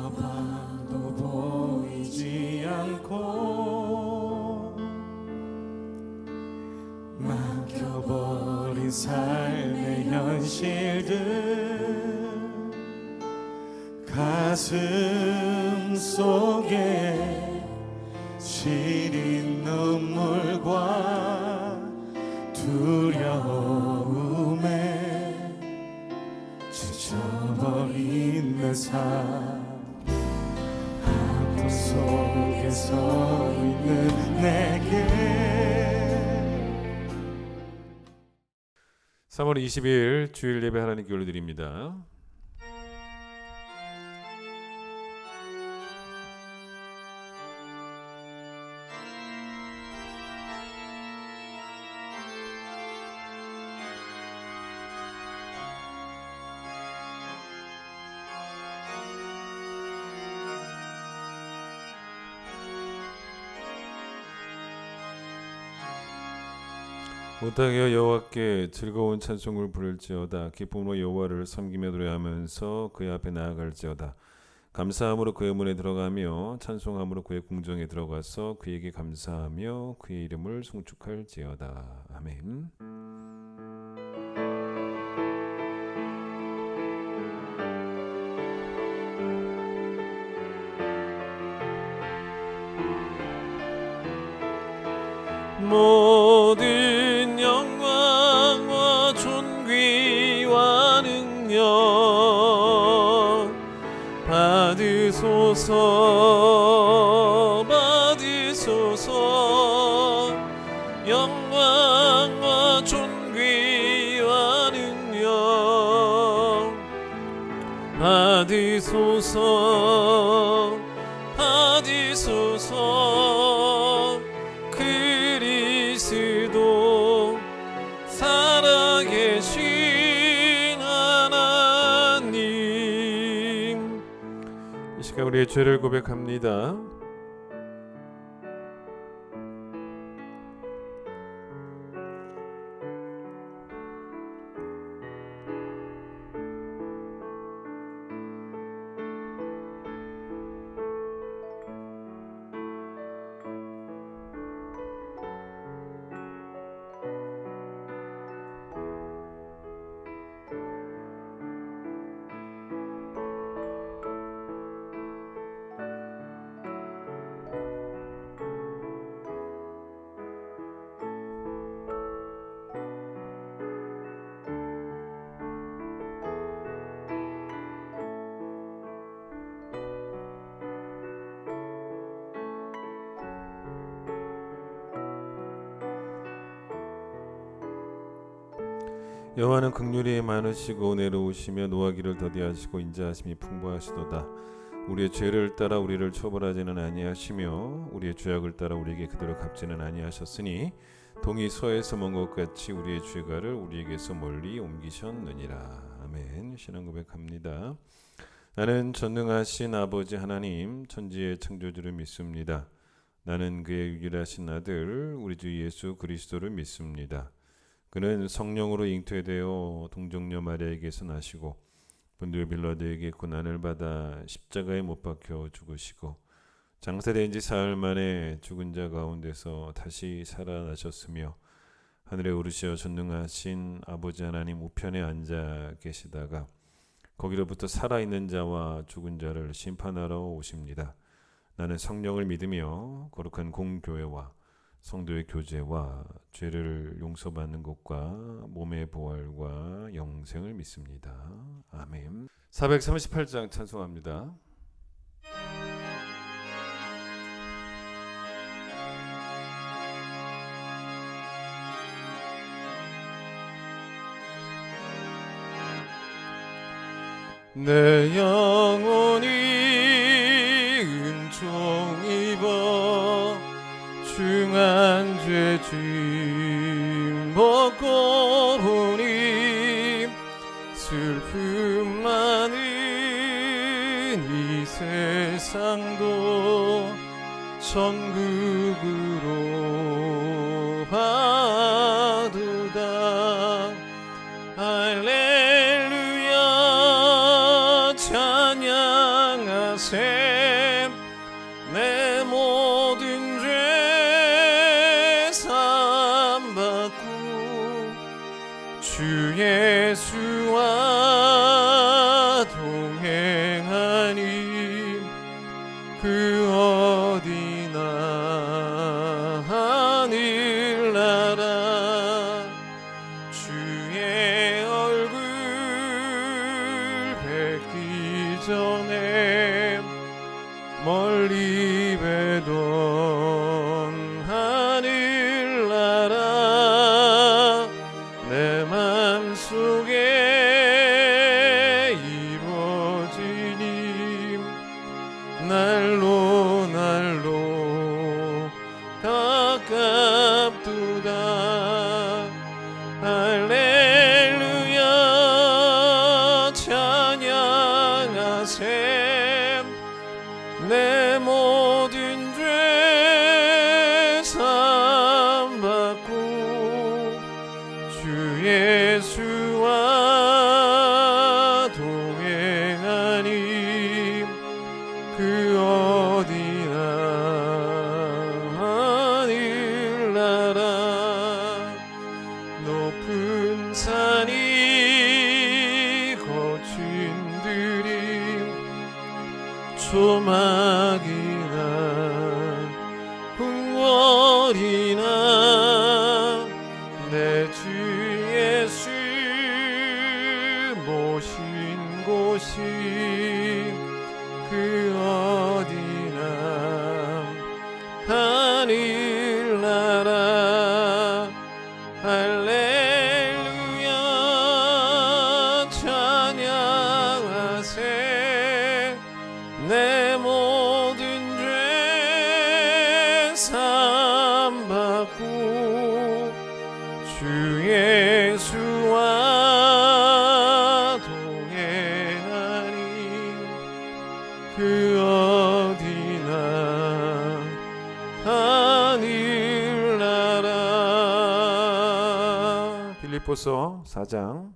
둘러봐도 보이지 않고 막혀버린 삶의 현실들 가슴 속에 시린 눈물과 두려움에 지쳐버린 내 삶 아픔 속에 서 있는 내게 3월 20일 주일 예배 하나님께 올려드립니다. 못하게 여호와께 즐거운 찬송을 부를지어다. 기쁨으로 여호와를 섬기며 노래하면서 그의 앞에 나아갈지어다. 감사함으로 그의 문에 들어가며 찬송함으로 그의 궁정에 들어가서 그에게 감사하며 그의 이름을 송축할지어다. 아멘. 모든 영광과 존귀와 능력 받으소서 받으소서. 영광과 존귀와 능력 받으소서 받으소서. 그리스도 살아계신 하나님. 이 시간 우리의 죄를 고백합니다. 여호와는 긍휼이 많으시고 내려오시며 노하기를 더디하시고 인자하심이 풍부하시도다. 우리의 죄를 따라 우리를 처벌하지는 아니하시며 우리의 죄악을 따라 우리에게 그대로 갚지는 아니하셨으니 동이 서에서 먼 것 같이 우리의 죄가를 우리에게서 멀리 옮기셨느니라. 아멘. 신앙 고백합니다. 나는 전능하신 아버지 하나님 천지의 창조주를 믿습니다. 나는 그의 유일하신 아들 우리 주 예수 그리스도를 믿습니다. 그는 성령으로 잉태되어 동정녀 마리아에게서 나시고 본디오 빌라도에게 고난을 받아 십자가에 못 박혀 죽으시고 장사된 지 사흘 만에 죽은 자 가운데서 다시 살아나셨으며 하늘에 오르시어 전능하신 아버지 하나님 우편에 앉아 계시다가 거기로부터 살아있는 자와 죽은 자를 심판하러 오십니다. 나는 성령을 믿으며 거룩한 공교회와 성도의 교제와 죄를 용서받는 것과 몸의 부활과 영생을 믿습니다. 아멘. 438장 찬송합니다. 내 영혼이 은총 입어 중한 죄 짐 벗고 보니 슬픔 많은 이 세상도 천국으로 바두다. 할렐루야 찬양하세. 내 모든 죄 사함받고 주 예수와 동행하니 그 어디나 하늘나라. 주의 얼굴 뵙기 전에 멀리 뵈던 하늘나라. 내 맘속에 이루어지니 날로 날로 가깝도다. 할렐루야 찬양하세. 내 모든 죄 사함받고 주 예수와 동행하니 그 어디나 하늘나라. 높은 산이 거친 들이 조막이나 궁궐이나 내 주 예수 모신 곳이 그 어디나 하늘나라. 할렐루야 찬양하세. 내 모든 죄 사함받고 주 예수와 동행하니 그 어디나 하늘나라. 빌립보서 4장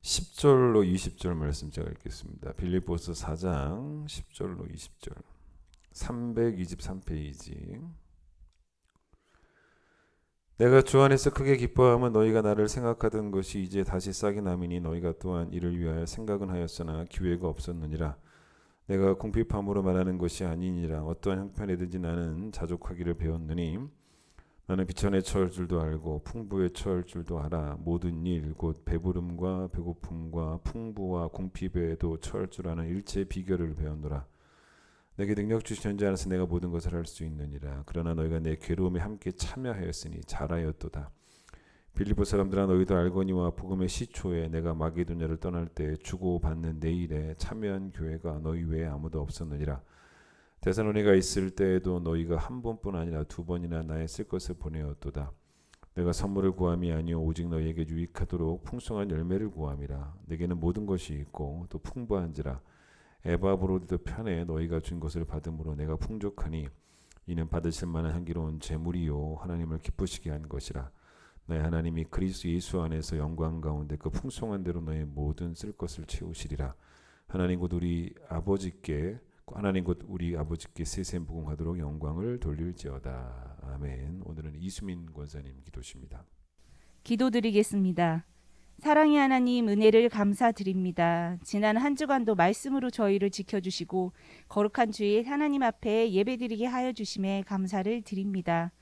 10절로 20절 말씀 제가 읽겠습니다. 빌립보서 4장 10절로 20절 323페이지. 내가 주 안에서 크게 기뻐하면 너희가 나를 생각하던 것이 이제 다시 싹이 남이니 너희가 또한 이를 위하여 생각은 하였으나 기회가 없었느니라. 내가 궁핍함으로 말하는 것이 아니니라. 어떠한 형편이든지 나는 자족하기를 배웠느니 나는 비천에 처할 줄도 알고 풍부에 처할 줄도 알아. 모든 일 곧 배부름과 배고픔과 풍부와 궁핍에도 처할 줄 아는 일체의 비결을 배웠노라. 내게 능력 주신 자 안에서 내가 모든 것을 할 수 있느니라. 그러나 너희가 내 괴로움에 함께 참여하였으니 잘하였도다. 빌립보 사람들아 너희도 알거니와 복음의 시초에 내가 마게도냐를 떠날 때 주고받는 내 일에 참여한 교회가 너희 외에 아무도 없었느니라. 데살로니가 있을 때에도 너희가 한 번뿐 아니라 두 번이나 나의 쓸 것을 보내었도다. 내가 선물을 구함이 아니요 오직 너희에게 유익하도록 풍성한 열매를 구함이라. 내게는 모든 것이 있고 또 풍부한지라. 에바브로디도 편에 너희가 준 것을 받음으로 내가 풍족하니 이는 받으실 만한 향기로운 제물이요 하나님을 기쁘시게 한 것이라. 너희 하나님이 그리스도 예수 안에서 영광 가운데 그 풍성한 대로 너희 모든 쓸 것을 채우시리라. 하나님 곧 우리 아버지께 세세 무궁하도록 영광을 돌릴지어다. 아멘. 오늘은 이수민 권사님 기도십니다. 기도드리겠습니다. 사랑의 하나님, 은혜를 감사드립니다. 지난 한 주간도 말씀으로 저희를 지켜주시고 거룩한 주일 하나님 앞에 예배드리게 하여 주심에 감사를 드립니다.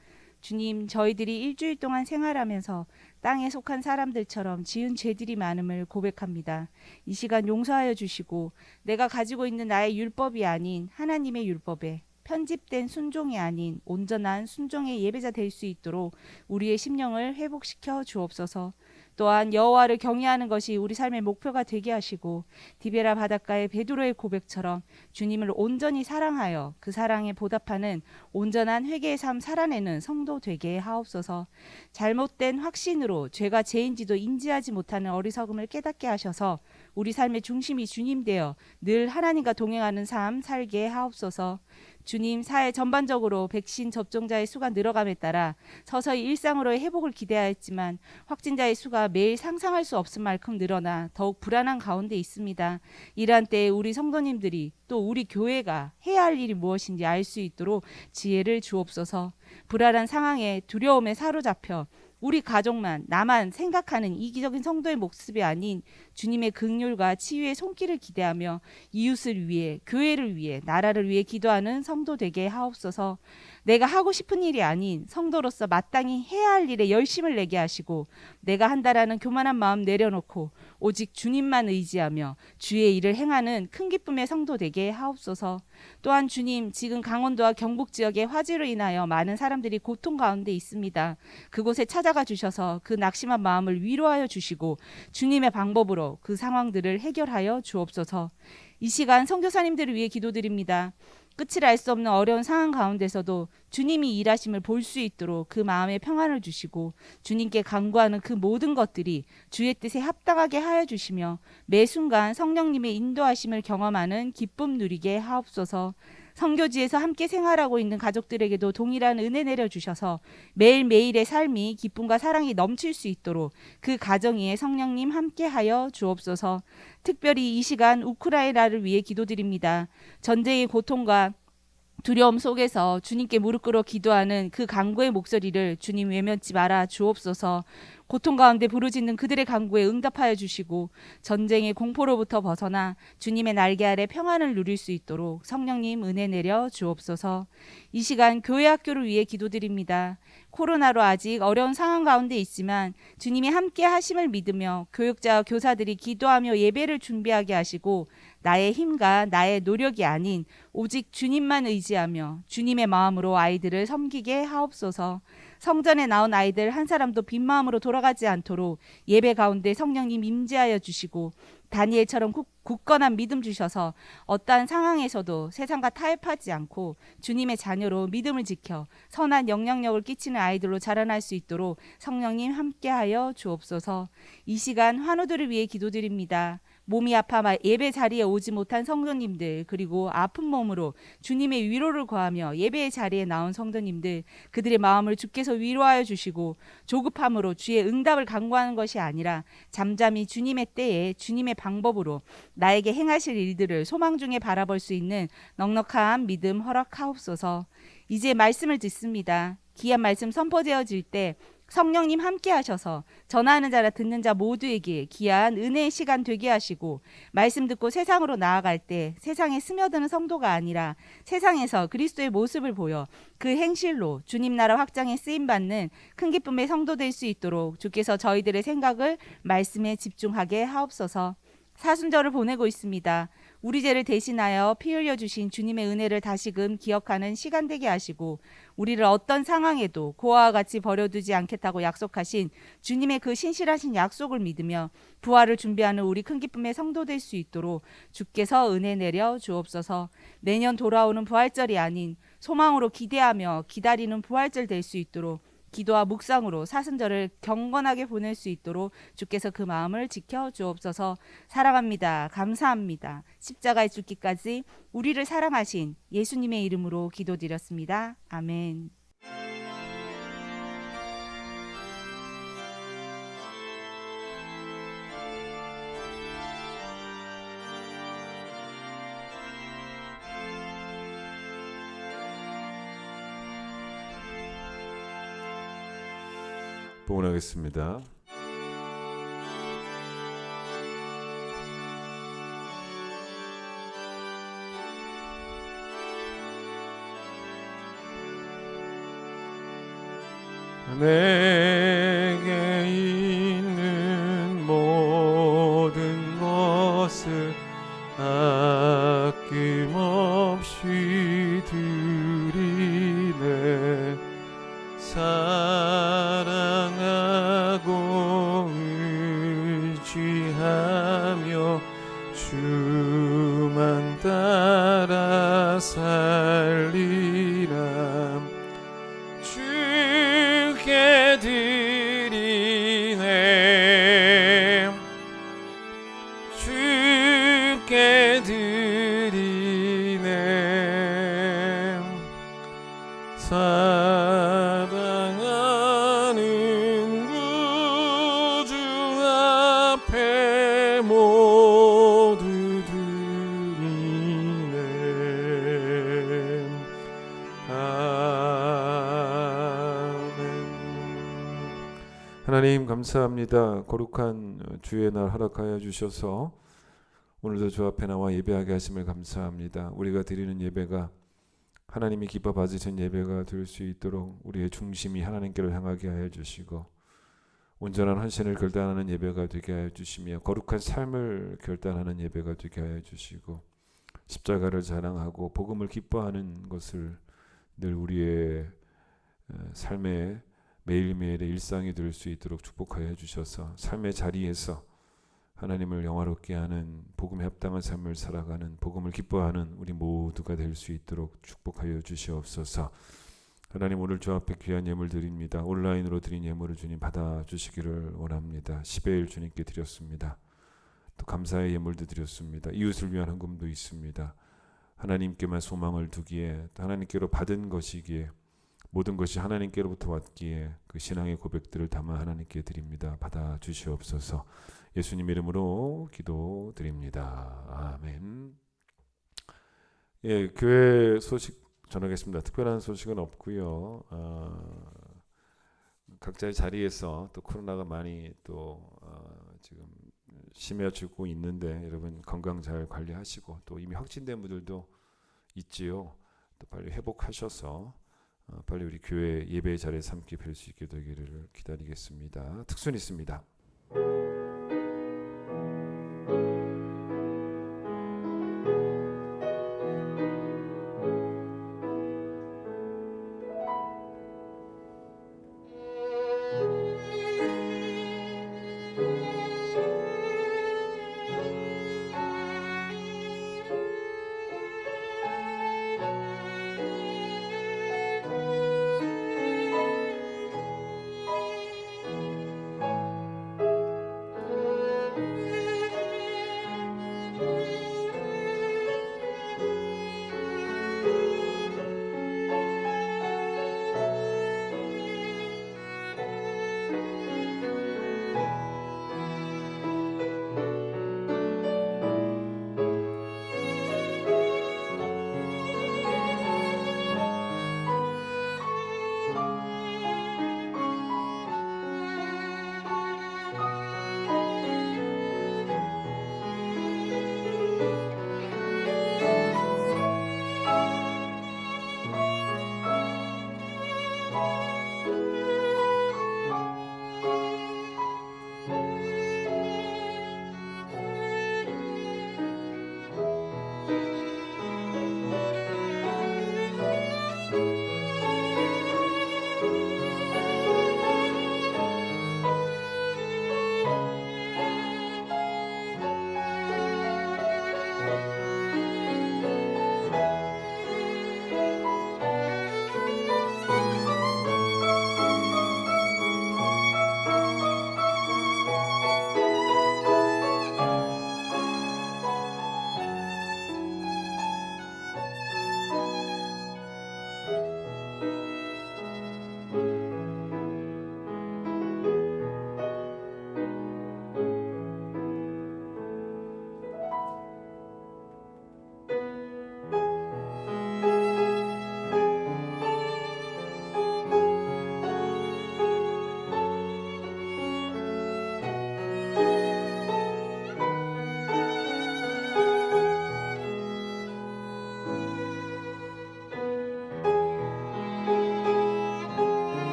주님, 저희들이 일주일 동안 생활하면서 땅에 속한 사람들처럼 지은 죄들이 많음을 고백합니다. 이 시간 용서하여 주시고 내가 가지고 있는 나의 율법이 아닌 하나님의 율법에 편집된 순종이 아닌 온전한 순종의 예배자 될 수 있도록 우리의 심령을 회복시켜 주옵소서. 또한 여호와를 경외하는 것이 우리 삶의 목표가 되게 하시고 디베라 바닷가의 베드로의 고백처럼 주님을 온전히 사랑하여 그 사랑에 보답하는 온전한 회개의 삶 살아내는 성도 되게 하옵소서. 잘못된 확신으로 죄가 죄인지도 인지하지 못하는 어리석음을 깨닫게 하셔서 우리 삶의 중심이 주님 되어 늘 하나님과 동행하는 삶 살게 하옵소서. 주님, 사회 전반적으로 백신 접종자의 수가 늘어감에 따라 서서히 일상으로의 회복을 기대하였지만 확진자의 수가 매일 상상할 수 없을 만큼 늘어나 더욱 불안한 가운데 있습니다. 이러한 때에 우리 성도님들이 또 우리 교회가 해야 할 일이 무엇인지 알 수 있도록 지혜를 주옵소서. 불안한 상황에 두려움에 사로잡혀 우리 가족만 나만 생각하는 이기적인 성도의 모습이 아닌 주님의 긍휼과 치유의 손길을 기대하며 이웃을 위해 교회를 위해 나라를 위해 기도하는 성도 되게 하옵소서. 내가 하고 싶은 일이 아닌 성도로서 마땅히 해야 할 일에 열심을 내게 하시고 내가 한다라는 교만한 마음 내려놓고 오직 주님만 의지하며 주의 일을 행하는 큰 기쁨의 성도 되게 하옵소서. 또한 주님, 지금 강원도와 경북 지역의 화재로 인하여 많은 사람들이 고통 가운데 있습니다. 그곳에 찾아가 주셔서 그 낙심한 마음을 위로하여 주시고 주님의 방법으로 그 상황들을 해결하여 주옵소서. 이 시간 선교사님들을 위해 기도드립니다. 끝을 알 수 없는 어려운 상황 가운데서도 주님이 일하심을 볼 수 있도록 그 마음에 평안을 주시고 주님께 간구하는 그 모든 것들이 주의 뜻에 합당하게 하여 주시며 매 순간 성령님의 인도하심을 경험하는 기쁨 누리게 하옵소서. 선교지에서 함께 생활하고 있는 가족들에게도 동일한 은혜 내려주셔서 매일매일의 삶이 기쁨과 사랑이 넘칠 수 있도록 그 가정 위에 성령님 함께하여 주옵소서. 특별히 이 시간 우크라이나를 위해 기도드립니다. 전쟁의 고통과 두려움 속에서 주님께 무릎 꿇어 기도하는 그 간구의 목소리를 주님 외면치 말아 주옵소서. 고통 가운데 부르짖는 그들의 간구에 응답하여 주시고 전쟁의 공포로부터 벗어나 주님의 날개 아래 평안을 누릴 수 있도록 성령님 은혜 내려 주옵소서. 이 시간 교회 학교를 위해 기도드립니다. 코로나로 아직 어려운 상황 가운데 있지만 주님이 함께 하심을 믿으며 교육자와 교사들이 기도하며 예배를 준비하게 하시고 나의 힘과 나의 노력이 아닌 오직 주님만 의지하며 주님의 마음으로 아이들을 섬기게 하옵소서. 성전에 나온 아이들 한 사람도 빈 마음으로 돌아가지 않도록 예배 가운데 성령님 임재하여 주시고 다니엘처럼 굳건한 믿음 주셔서 어떠한 상황에서도 세상과 타협하지 않고 주님의 자녀로 믿음을 지켜 선한 영향력을 끼치는 아이들로 자라날 수 있도록 성령님 함께하여 주옵소서. 이 시간 환우들을 위해 기도드립니다. 몸이 아파 예배 자리에 오지 못한 성도님들, 그리고 아픈 몸으로 주님의 위로를 구하며 예배의 자리에 나온 성도님들, 그들의 마음을 주께서 위로하여 주시고 조급함으로 주의 응답을 간구하는 것이 아니라 잠잠히 주님의 때에 주님의 방법으로 나에게 행하실 일들을 소망 중에 바라볼 수 있는 넉넉한 믿음 허락하옵소서. 이제 말씀을 듣습니다. 귀한 말씀 선포되어질 때 성령님 함께 하셔서 전하는 자나 듣는 자 모두에게 귀한 은혜의 시간 되게 하시고 말씀 듣고 세상으로 나아갈 때 세상에 스며드는 성도가 아니라 세상에서 그리스도의 모습을 보여 그 행실로 주님 나라 확장에 쓰임받는 큰 기쁨의 성도 될 수 있도록 주께서 저희들의 생각을 말씀에 집중하게 하옵소서. 사순절을 보내고 있습니다. 우리 죄를 대신하여 피 흘려주신 주님의 은혜를 다시금 기억하는 시간 되게 하시고 우리를 어떤 상황에도 고아와 같이 버려두지 않겠다고 약속하신 주님의 그 신실하신 약속을 믿으며 부활을 준비하는 우리 큰 기쁨의 성도 될 수 있도록 주께서 은혜 내려 주옵소서. 내년 돌아오는 부활절이 아닌 소망으로 기대하며 기다리는 부활절 될 수 있도록 기도와 묵상으로 사순절을 경건하게 보낼 수 있도록 주께서 그 마음을 지켜 주옵소서. 사랑합니다. 감사합니다. 십자가에 죽기까지 우리를 사랑하신 예수님의 이름으로 기도드렸습니다. 아멘. 봉헌하겠습니다. 내게 있는 모든 것을 아낌없이 드리네. 사랑하고 의지하며 주만 따라 살리라. 주께 드리네, 주께 드리네. 사랑하는 구주 앞에 모두 드리네. 하나님 감사합니다. 거룩한 주의 날 허락하여 주셔서 오늘도 주 앞에 나와 예배하게 하심을 감사합니다. 우리가 드리는 예배가 하나님이 기뻐 받으신 예배가 될 수 있도록 우리의 중심이 하나님께로 향하게 하여 주시고 온전한 헌신을 결단하는 예배가 되게 하여 주시며 거룩한 삶을 결단하는 예배가 되게 하여 주시고 십자가를 자랑하고 복음을 기뻐하는 것을 늘 우리의 삶의 매일매일의 일상이 될 수 있도록 축복하여 주셔서 삶의 자리에서 하나님을 영화롭게 하는 복음에 합당한 삶을 살아가는 복음을 기뻐하는 우리 모두가 될 수 있도록 축복하여 주시옵소서. 하나님 오늘 주 앞에 귀한 예물 드립니다. 온라인으로 드린 예물을 주님 받아주시기를 원합니다. 10일 주님께 드렸습니다. 또 감사의 예물도 드렸습니다. 이웃을 위한 헌금도 있습니다. 하나님께만 소망을 두기에 하나님께로 받은 것이기에 모든 것이 하나님께로부터 왔기에 그 신앙의 고백들을 담아 하나님께 드립니다. 받아주시옵소서. 예수님 이름으로 기도드립니다. 아멘. 예, 교회 소식 전하겠습니다. 특별한 소식은 없고요. 각자의 자리에서 또 코로나가 많이 또 지금 심해지고 있는데 여러분 건강 잘 관리하시고 또 이미 확진된 분들도 있지요. 또 빨리 회복하셔서 빨리 우리 교회 예배의 자리에서 함께 뵐 수 있게 되기를 기다리겠습니다. 특순 있습니다.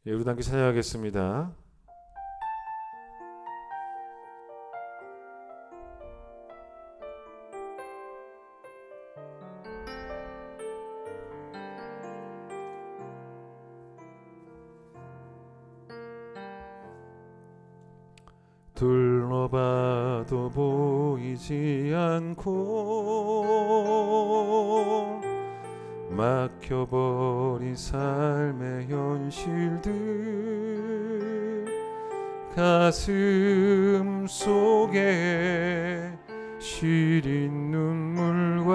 예, 우리 함께 찬양하겠습니다. 둘러봐도 보이지 않고 막혀버린 삶의 현실들, 가슴 속에 시린 눈물과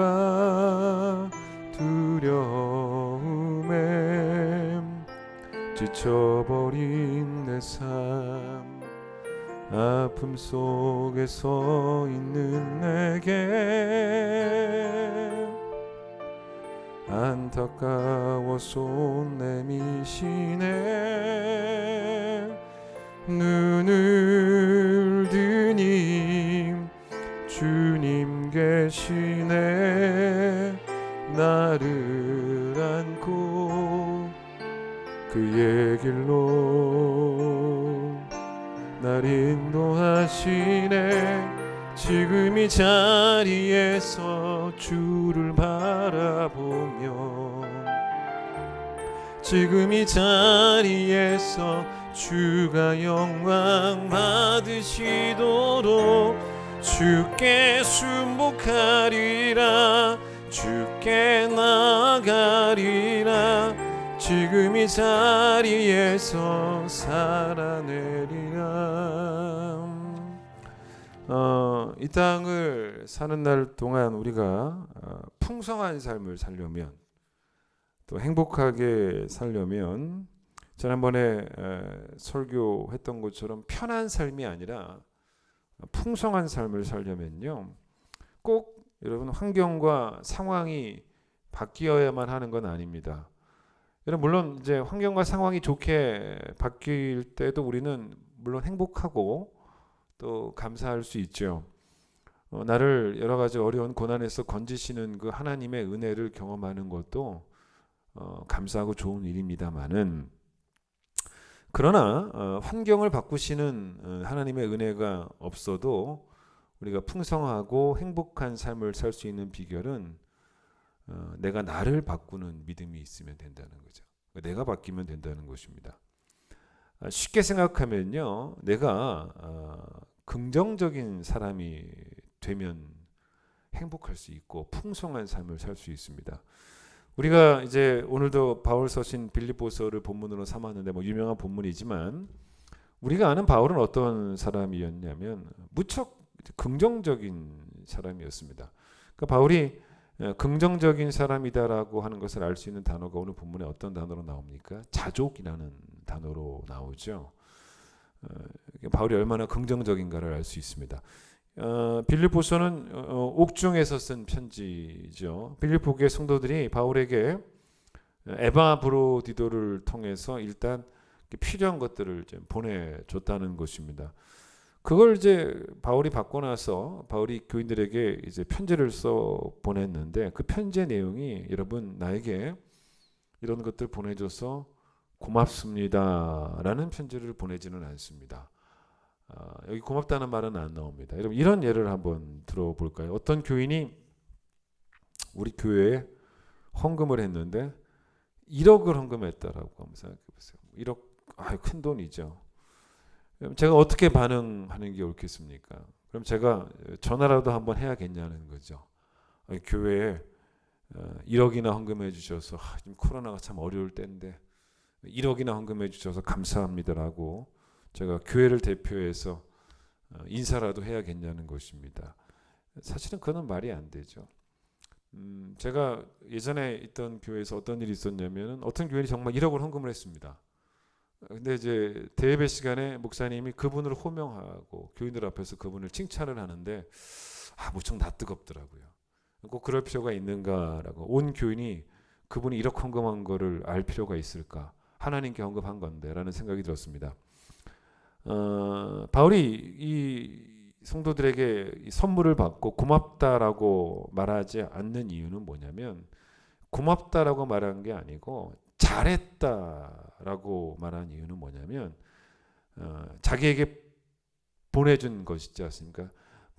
두려움에 지쳐버린 내 삶, 아픔 속에 서 있는 내게 안타까워 손 내미시네. 눈을 드니 주님 계시네. 나를 안고 그의 길로 날 인도하시네. 지금 이 자리에서 주를 바라보며, 지금 이 자리에서 주가 영광 받으시도록 주께 순복하리라, 주께 나아가리라. 지금 이 자리에서 살아내리라. 이 땅을 사는 날 동안 우리가 풍성한 삶을 살려면, 또 행복하게 살려면, 지난번에 설교했던 것처럼 편한 삶이 아니라 풍성한 삶을 살려면요, 꼭 여러분 환경과 상황이 바뀌어야만 하는 건 아닙니다. 여러분, 물론 이제 환경과 상황이 좋게 바뀔 때도 우리는 물론 행복하고 또 감사할 수 있죠. 나를 여러 가지 어려운 고난에서 건지시는 그 하나님의 은혜를 경험하는 것도 감사하고 좋은 일입니다만은, 그러나 환경을 바꾸시는 하나님의 은혜가 없어도 우리가 풍성하고 행복한 삶을 살 수 있는 비결은 내가 나를 바꾸는 믿음이 있으면 된다는 거죠. 내가 바뀌면 된다는 것입니다. 쉽게 생각하면요, 내가 긍정적인 사람이 되면 행복할 수 있고 풍성한 삶을 살 수 있습니다. 우리가 이제 오늘도 바울 서신 빌립보서를 본문으로 삼았는데 뭐 유명한 본문이지만, 우리가 아는 바울은 어떤 사람이었냐면 무척 긍정적인 사람이었습니다. 그러니까 바울이 긍정적인 사람이다라고 하는 것을 알 수 있는 단어가 오늘 본문에 어떤 단어로 나옵니까? 자족이라는 단어로 나오죠. 바울이 얼마나 긍정적인가를 알 수 있습니다. 빌립보서는 옥중에서 쓴 편지죠. 빌립보교의 성도들이 바울에게 에바브로디도를 통해서 일단 필요한 것들을 좀 보내줬다는 것입니다. 그걸 이제 바울이 받고 나서 바울이 교인들에게 이제 편지를 써 보냈는데, 그 편지의 내용이 여러분 나에게 이런 것들 보내줘서 고맙습니다라는 편지를 보내지는 않습니다. 여기 고맙다는 말은 안 나옵니다. 여러분, 이런 예를 한번 들어볼까요? 어떤 교인이 우리 교회에 헌금을 했는데 1억을 헌금했다라고 한번 생각해 보세요. 1억, 큰 돈이죠. 제가 어떻게 반응하는 게 옳겠습니까? 그럼 제가 전화라도 한번 해야겠냐는 거죠. 교회에 1억이나 헌금해 주셔서, 지금 코로나가 참 어려울 때인데 1억이나 헌금해 주셔서 감사합니다라고 제가 교회를 대표해서 인사라도 해야겠냐는 것입니다. 사실은 그건 말이 안 되죠. 제가 예전에 있던 교회에서 어떤 일이 있었냐면, 어떤 교인이 정말 1억을 헌금을 했습니다. 근데 이제 대예배 시간에 목사님이 그분을 호명하고 교인들 앞에서 그분을 칭찬을 하는데 무척 낯뜨겁더라고요. 꼭 그럴 필요가 있는가라고, 온 교인이 그분이 1억 헌금한 거를 알 필요가 있을까? 하나님께 헌금한 건데 라는 생각이 들었습니다. 바울이 이 성도들에게 이 선물을 받고 고맙다라고 말하지 않는 이유는 뭐냐면, 고맙다라고 말한 게 아니고 잘했다라고 말한 이유는 뭐냐면 자기에게 보내준 것이지 않습니까?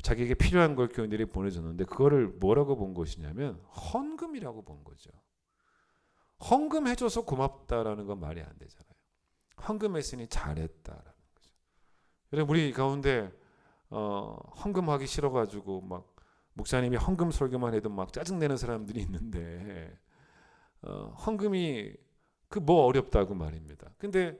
자기에게 필요한 걸 교인들이 보내줬는데 그거를 뭐라고 본 것이냐면 헌금이라고 본 거죠. 헌금해줘서 고맙다라는 건 말이 안 되잖아요. 헌금했으니 잘했다라는 거죠. 여러분 우리 가운데 헌금하기 싫어가지고 막 목사님이 헌금 설교만 해도 막 짜증내는 사람들이 있는데 헌금이 그 뭐 어렵다고 말입니다. 근데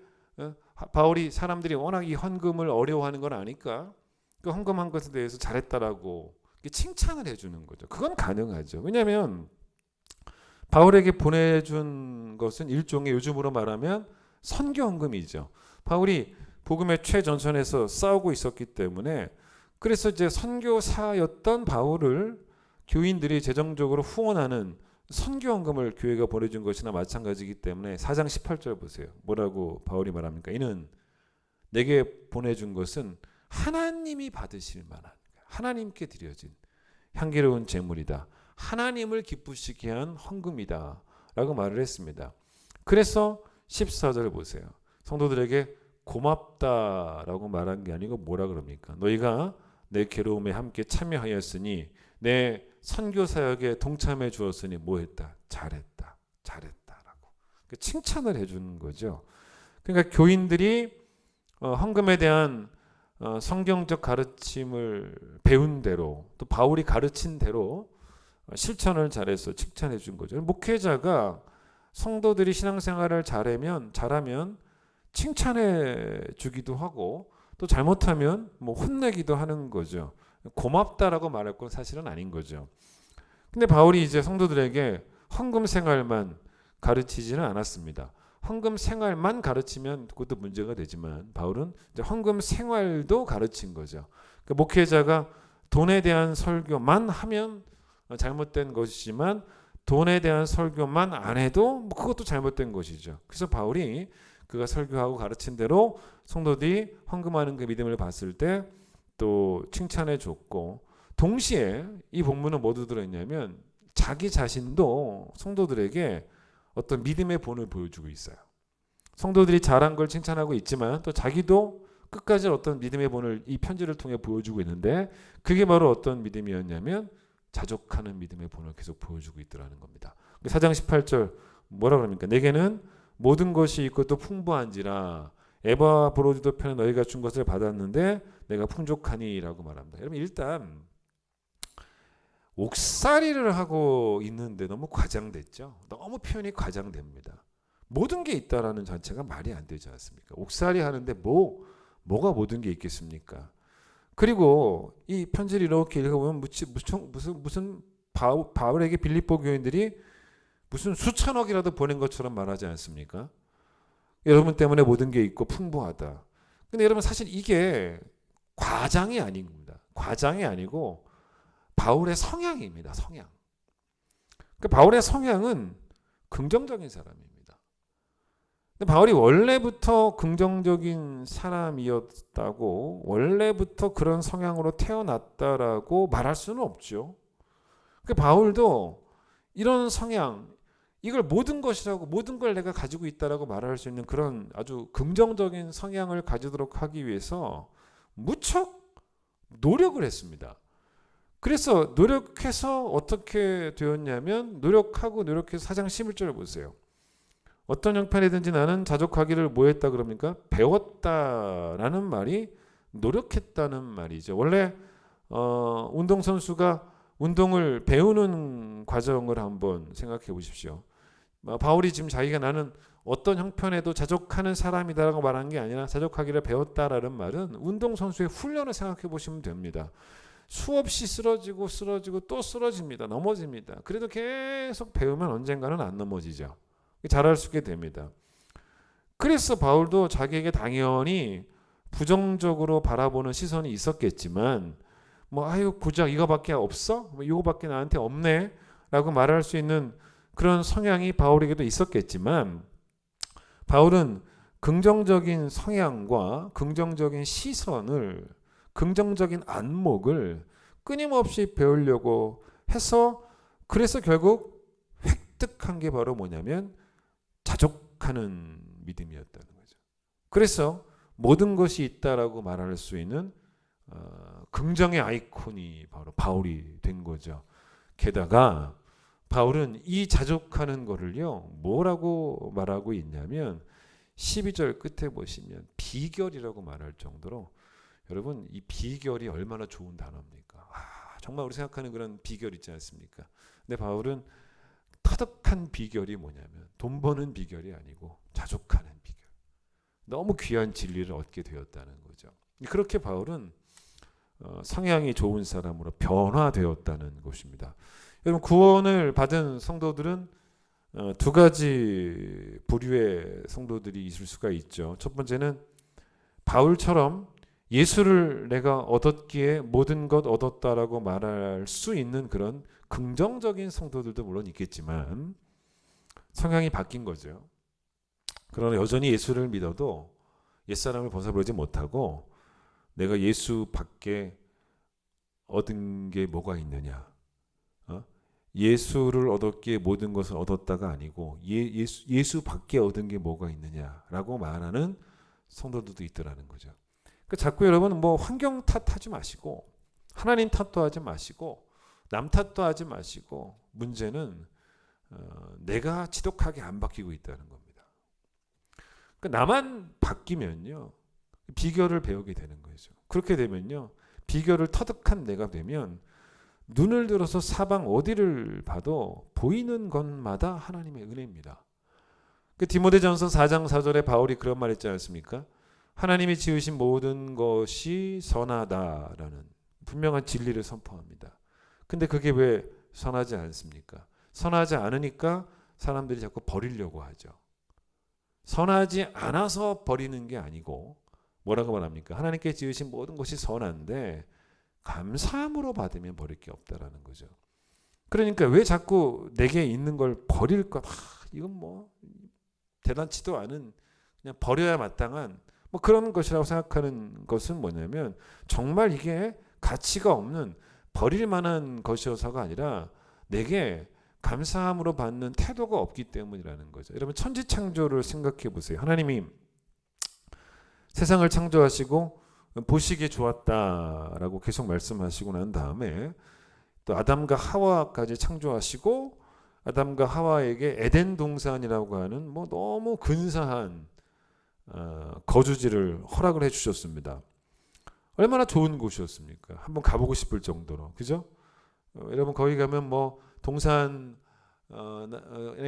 바울이 사람들이 워낙 이 헌금을 어려워하는 걸 아니까 그 헌금한 것에 대해서 잘했다라고 칭찬을 해주는 거죠. 그건 가능하죠. 왜냐하면 바울에게 보내준 것은 일종의 요즘으로 말하면 선교 헌금이죠. 바울이 복음의 최전선에서 싸우고 있었기 때문에 그래서 이제 선교사였던 바울을 교인들이 재정적으로 후원하는 선교 헌금을 교회가 보내준 것이나 마찬가지이기 때문에 4장 18절 보세요. 뭐라고 바울이 말합니까? 이는 내게 보내준 것은 하나님이 받으실 만한 하나님께 드려진 향기로운 제물이다. 하나님을 기쁘시게 한 헌금이다 라고 말을 했습니다. 그래서 14절 보세요. 성도들에게 고맙다라고 말한 게 아니고 뭐라 그럽니까? 너희가 내 괴로움에 함께 참여하였으니 내 선교사역에 동참해 주었으니 뭐했다? 잘했다라고 칭찬을 해주는 거죠. 그러니까 교인들이 헌금에 대한 성경적 가르침을 배운 대로 또 바울이 가르친 대로 실천을 잘해서 칭찬해 준 거죠. 목회자가 성도들이 신앙생활을 잘하면 칭찬해 주기도 하고 또 잘못하면 뭐 혼내기도 하는 거죠. 고맙다라고 말할 건 사실은 아닌 거죠. 근데 바울이 이제 성도들에게 헌금 생활만 가르치지는 않았습니다. 헌금 생활만 가르치면 그것도 문제가 되지만 바울은 이제 헌금 생활도 가르친 거죠. 그러니까 목회자가 돈에 대한 설교만 하면 잘못된 것이지만 돈에 대한 설교만 안 해도 뭐 그것도 잘못된 것이죠. 그래서 바울이 그가 설교하고 가르친 대로 성도들이 헌금하는 그 믿음을 봤을 때 또 칭찬해 줬고 동시에 이 본문은 뭐도 들어있냐면 자기 자신도 성도들에게 어떤 믿음의 본을 보여주고 있어요. 성도들이 잘한 걸 칭찬하고 있지만 또 자기도 끝까지 어떤 믿음의 본을 이 편지를 통해 보여주고 있는데 그게 바로 어떤 믿음이었냐면 자족하는 믿음의 본을 계속 보여주고 있더라는 겁니다. 4장 18절 뭐라 그럽니까? 내게는 모든 것이 있고 또 풍부한지라 에바브로디도 편에 너희가 준 것을 받았는데 내가 풍족하니라고 말합니다. 여러분 일단 옥살이를 하고 있는데 너무 과장됐죠. 너무 표현이 과장됩니다. 모든 게 있다라는 자체가 말이 안 되지 않습니까? 옥살이 하는데 뭐가 모든 게 있겠습니까? 그리고 이 편지를 이렇게 읽어보면 무슨 바울에게 빌립보 교인들이 무슨 수천억이라도 보낸 것처럼 말하지 않습니까? 여러분 때문에 모든 게 있고 풍부하다. 근데 여러분 사실 이게 과장이 아닙니다. 과장이 아니고 바울의 성향입니다. 성향. 그러니까 바울의 성향은 긍정적인 사람입니다. 근데 바울이 원래부터 긍정적인 사람이었다고 원래부터 그런 성향으로 태어났다라고 말할 수는 없죠. 그러니까 바울도 이런 성향 이걸 모든 것이라고 모든 걸 내가 가지고 있다라고 말할 수 있는 그런 아주 긍정적인 성향을 가지도록 하기 위해서 무척 노력을 했습니다. 그래서 노력해서 어떻게 되었냐면 노력해서 4장 11절을 보세요. 어떤 형편이든지 나는 자족하기를 뭐 했다 그럽니까? 배웠다라는 말이 노력했다는 말이죠. 원래 운동선수가 운동을 배우는 과정을 한번 생각해 보십시오. 바울이 지금 자기가 나는 어떤 형편에도 자족하는 사람이다라고 말한 게 아니라 자족하기를 배웠다라는 말은 운동선수의 훈련을 생각해 보시면 됩니다. 수없이 쓰러지고 또 쓰러집니다. 넘어집니다. 그래도 계속 배우면 언젠가는 안 넘어지죠. 잘할 수 있게 됩니다. 그래서 바울도 자기에게 당연히 부정적으로 바라보는 시선이 있었겠지만 고작 이거밖에 없어? 이거밖에 나한테 없네? 라고 말할 수 있는 그런 성향이 바울에게도 있었겠지만 바울은 긍정적인 성향과 긍정적인 시선을 긍정적인 안목을 끊임없이 배우려고 해서 그래서 결국 획득한 게 바로 뭐냐면 자족하는 믿음이었다는 거죠. 그래서 모든 것이 있다라고 말할 수 있는 긍정의 아이콘이 바로 바울이 된 거죠. 게다가 바울은 이 자족하는 거를요, 뭐라고 말하고 있냐면 12절 끝에 보시면 비결이라고 말할 정도로, 여러분 이 비결이 얼마나 좋은 단어입니까? 정말 우리 생각하는 그런 비결 있지 않습니까? 근데 바울은 터득한 비결이 뭐냐면 돈 버는 비결이 아니고 자족하는 비결. 너무 귀한 진리를 얻게 되었다는 거죠. 그렇게 바울은 성향이 좋은 사람으로 변화되었다는 것입니다. 여러분 구원을 받은 성도들은 두 가지 부류의 성도들이 있을 수가 있죠. 첫 번째는 바울처럼 예수를 내가 얻었기에 모든 것 얻었다라고 말할 수 있는 그런 긍정적인 성도들도 물론 있겠지만 성향이 바뀐 거죠. 그러나 여전히 예수를 믿어도 옛사람을 벗어버리지 못하고 내가 예수밖에 얻은 게 뭐가 있느냐, 예수를 얻었기에 모든 것을 얻었다가 아니고 예수밖에 얻은 게 뭐가 있느냐라고 말하는 성도들도 있더라는 거죠. 자꾸 여러분 뭐 환경 탓하지 마시고 하나님 탓도 하지 마시고 남 탓도 하지 마시고 문제는 내가 지독하게 안 바뀌고 있다는 겁니다. 나만 바뀌면요 비결을 배우게 되는 거죠. 그렇게 되면요 비결을 터득한 내가 되면 눈을 들어서 사방 어디를 봐도 보이는 것마다 하나님의 은혜입니다. 디모데전서 4장 4절에 바울이 그런 말 했지 않습니까? 하나님이 지으신 모든 것이 선하다라는 분명한 진리를 선포합니다. 근데 그게 왜 선하지 않습니까? 선하지 않으니까 사람들이 자꾸 버리려고 하죠. 선하지 않아서 버리는 게 아니고 뭐라고 말합니까? 하나님께 지으신 모든 것이 선한데 감사함으로 받으면 버릴 게 없다라는 거죠. 그러니까 왜 자꾸 내게 있는 걸 버릴까? 이건 뭐 대단치도 않은 그냥 버려야 마땅한 뭐 그런 것이라고 생각하는 것은 뭐냐면 정말 이게 가치가 없는 버릴 만한 것이어서가 아니라 내게 감사함으로 받는 태도가 없기 때문이라는 거죠. 여러분 천지창조를 생각해 보세요. 하나님이 세상을 창조하시고 보시기에 좋았다라고 계속 말씀하시고 난 다음에 또 아담과 하와까지 창조하시고 아담과 하와에게 에덴 동산이라고 하는 뭐 너무 근사한 거주지를 허락을 해주셨습니다. 얼마나 좋은 곳이었습니까? 한번 가보고 싶을 정도로, 그죠? 여러분 거기 가면 뭐 동산에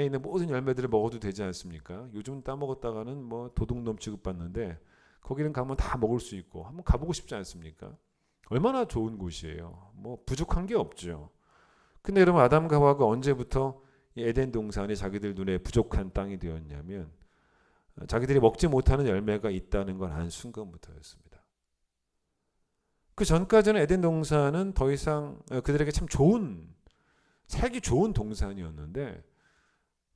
있는 모든 열매들을 먹어도 되지 않습니까? 요즘 따먹었다가는 뭐 도둑놈 취급받는데 거기는 가면 다 먹을 수 있고 한번 가보고 싶지 않습니까? 얼마나 좋은 곳이에요. 뭐 부족한 게 없죠. 근데 여러분 아담과 하와가 언제부터 이 에덴 동산이 자기들 눈에 부족한 땅이 되었냐면 자기들이 먹지 못하는 열매가 있다는 걸 안 순간부터였습니다. 그 전까지는 에덴 동산은 더 이상 그들에게 참 좋은 살기 좋은 동산이었는데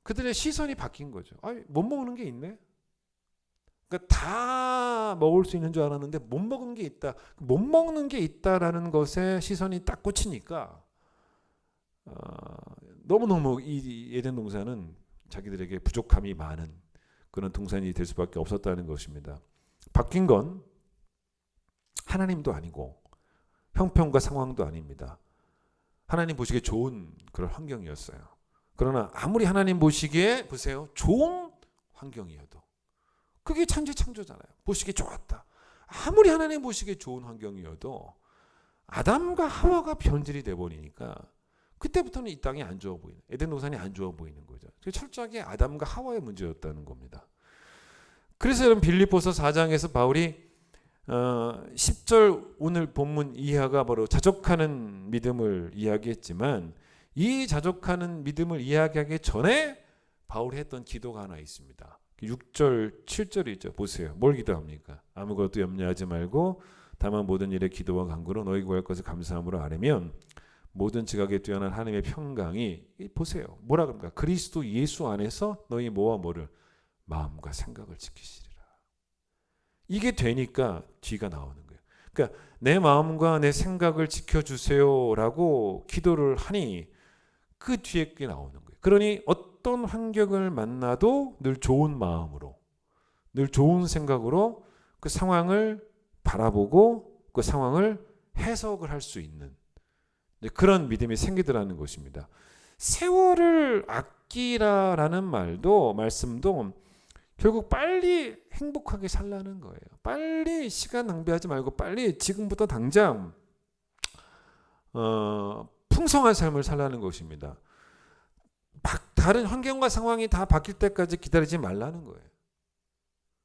그들의 시선이 바뀐 거죠. 못 먹는 게 있네. 그러니까 다 먹을 수 있는 줄 알았는데 못 먹은 게 있다. 못 먹는 게 있다라는 것에 시선이 딱 꽂히니까 너무너무 이 에덴 동산은 자기들에게 부족함이 많은 그런 동산이 될 수밖에 없었다는 것입니다. 바뀐 건 하나님도 아니고 형편과 상황도 아닙니다. 하나님 보시기에 좋은 그런 환경이었어요. 그러나 아무리 하나님 보시기에 보세요. 좋은 환경이어도 그게 창조잖아요. 보시기에 좋았다. 아무리 하나님 보시기에 좋은 환경이어도 아담과 하와가 변질이 돼버리니까 그때부터는 이 땅이 안 좋아 보이는, 에덴 동산이 안 좋아 보이는 거죠. 철저하게 아담과 하와의 문제였다는 겁니다. 그래서 여러분 빌립보서 4장에서 바울이 10절 오늘 본문 이하가 바로 자족하는 믿음을 이야기했지만 이 자족하는 믿음을 이야기하기 전에 바울이 했던 기도가 하나 있습니다. 6절 7절이죠. 보세요. 뭘 기도합니까? 아무것도 염려하지 말고 다만 모든 일에 기도와 간구로 너희 구할 것을 감사함으로 아뢰면 모든 지각에 뛰어난 하나님의 평강이 보세요. 뭐라 그럽니까? 그리스도 예수 안에서 너희 뭐와 뭐를 마음과 생각을 지키시리라. 이게 되니까 뒤가 나오는 거예요. 그러니까 내 마음과 내 생각을 지켜주세요라고 기도를 하니 그 뒤에 게 나오는 거예요. 그러니 어떤 환경을 만나도 늘 좋은 마음으로, 늘 좋은 생각으로 그 상황을 바라보고 그 상황을 해석을 할 수 있는 그런 믿음이 생기더라는 것입니다. 세월을 아끼라라는 말씀도 결국 빨리 행복하게 살라는 거예요. 빨리 시간 낭비하지 말고 빨리 지금부터 당장 풍성한 삶을 살라는 것입니다. 다른 환경과 상황이 다 바뀔 때까지 기다리지 말라는 거예요.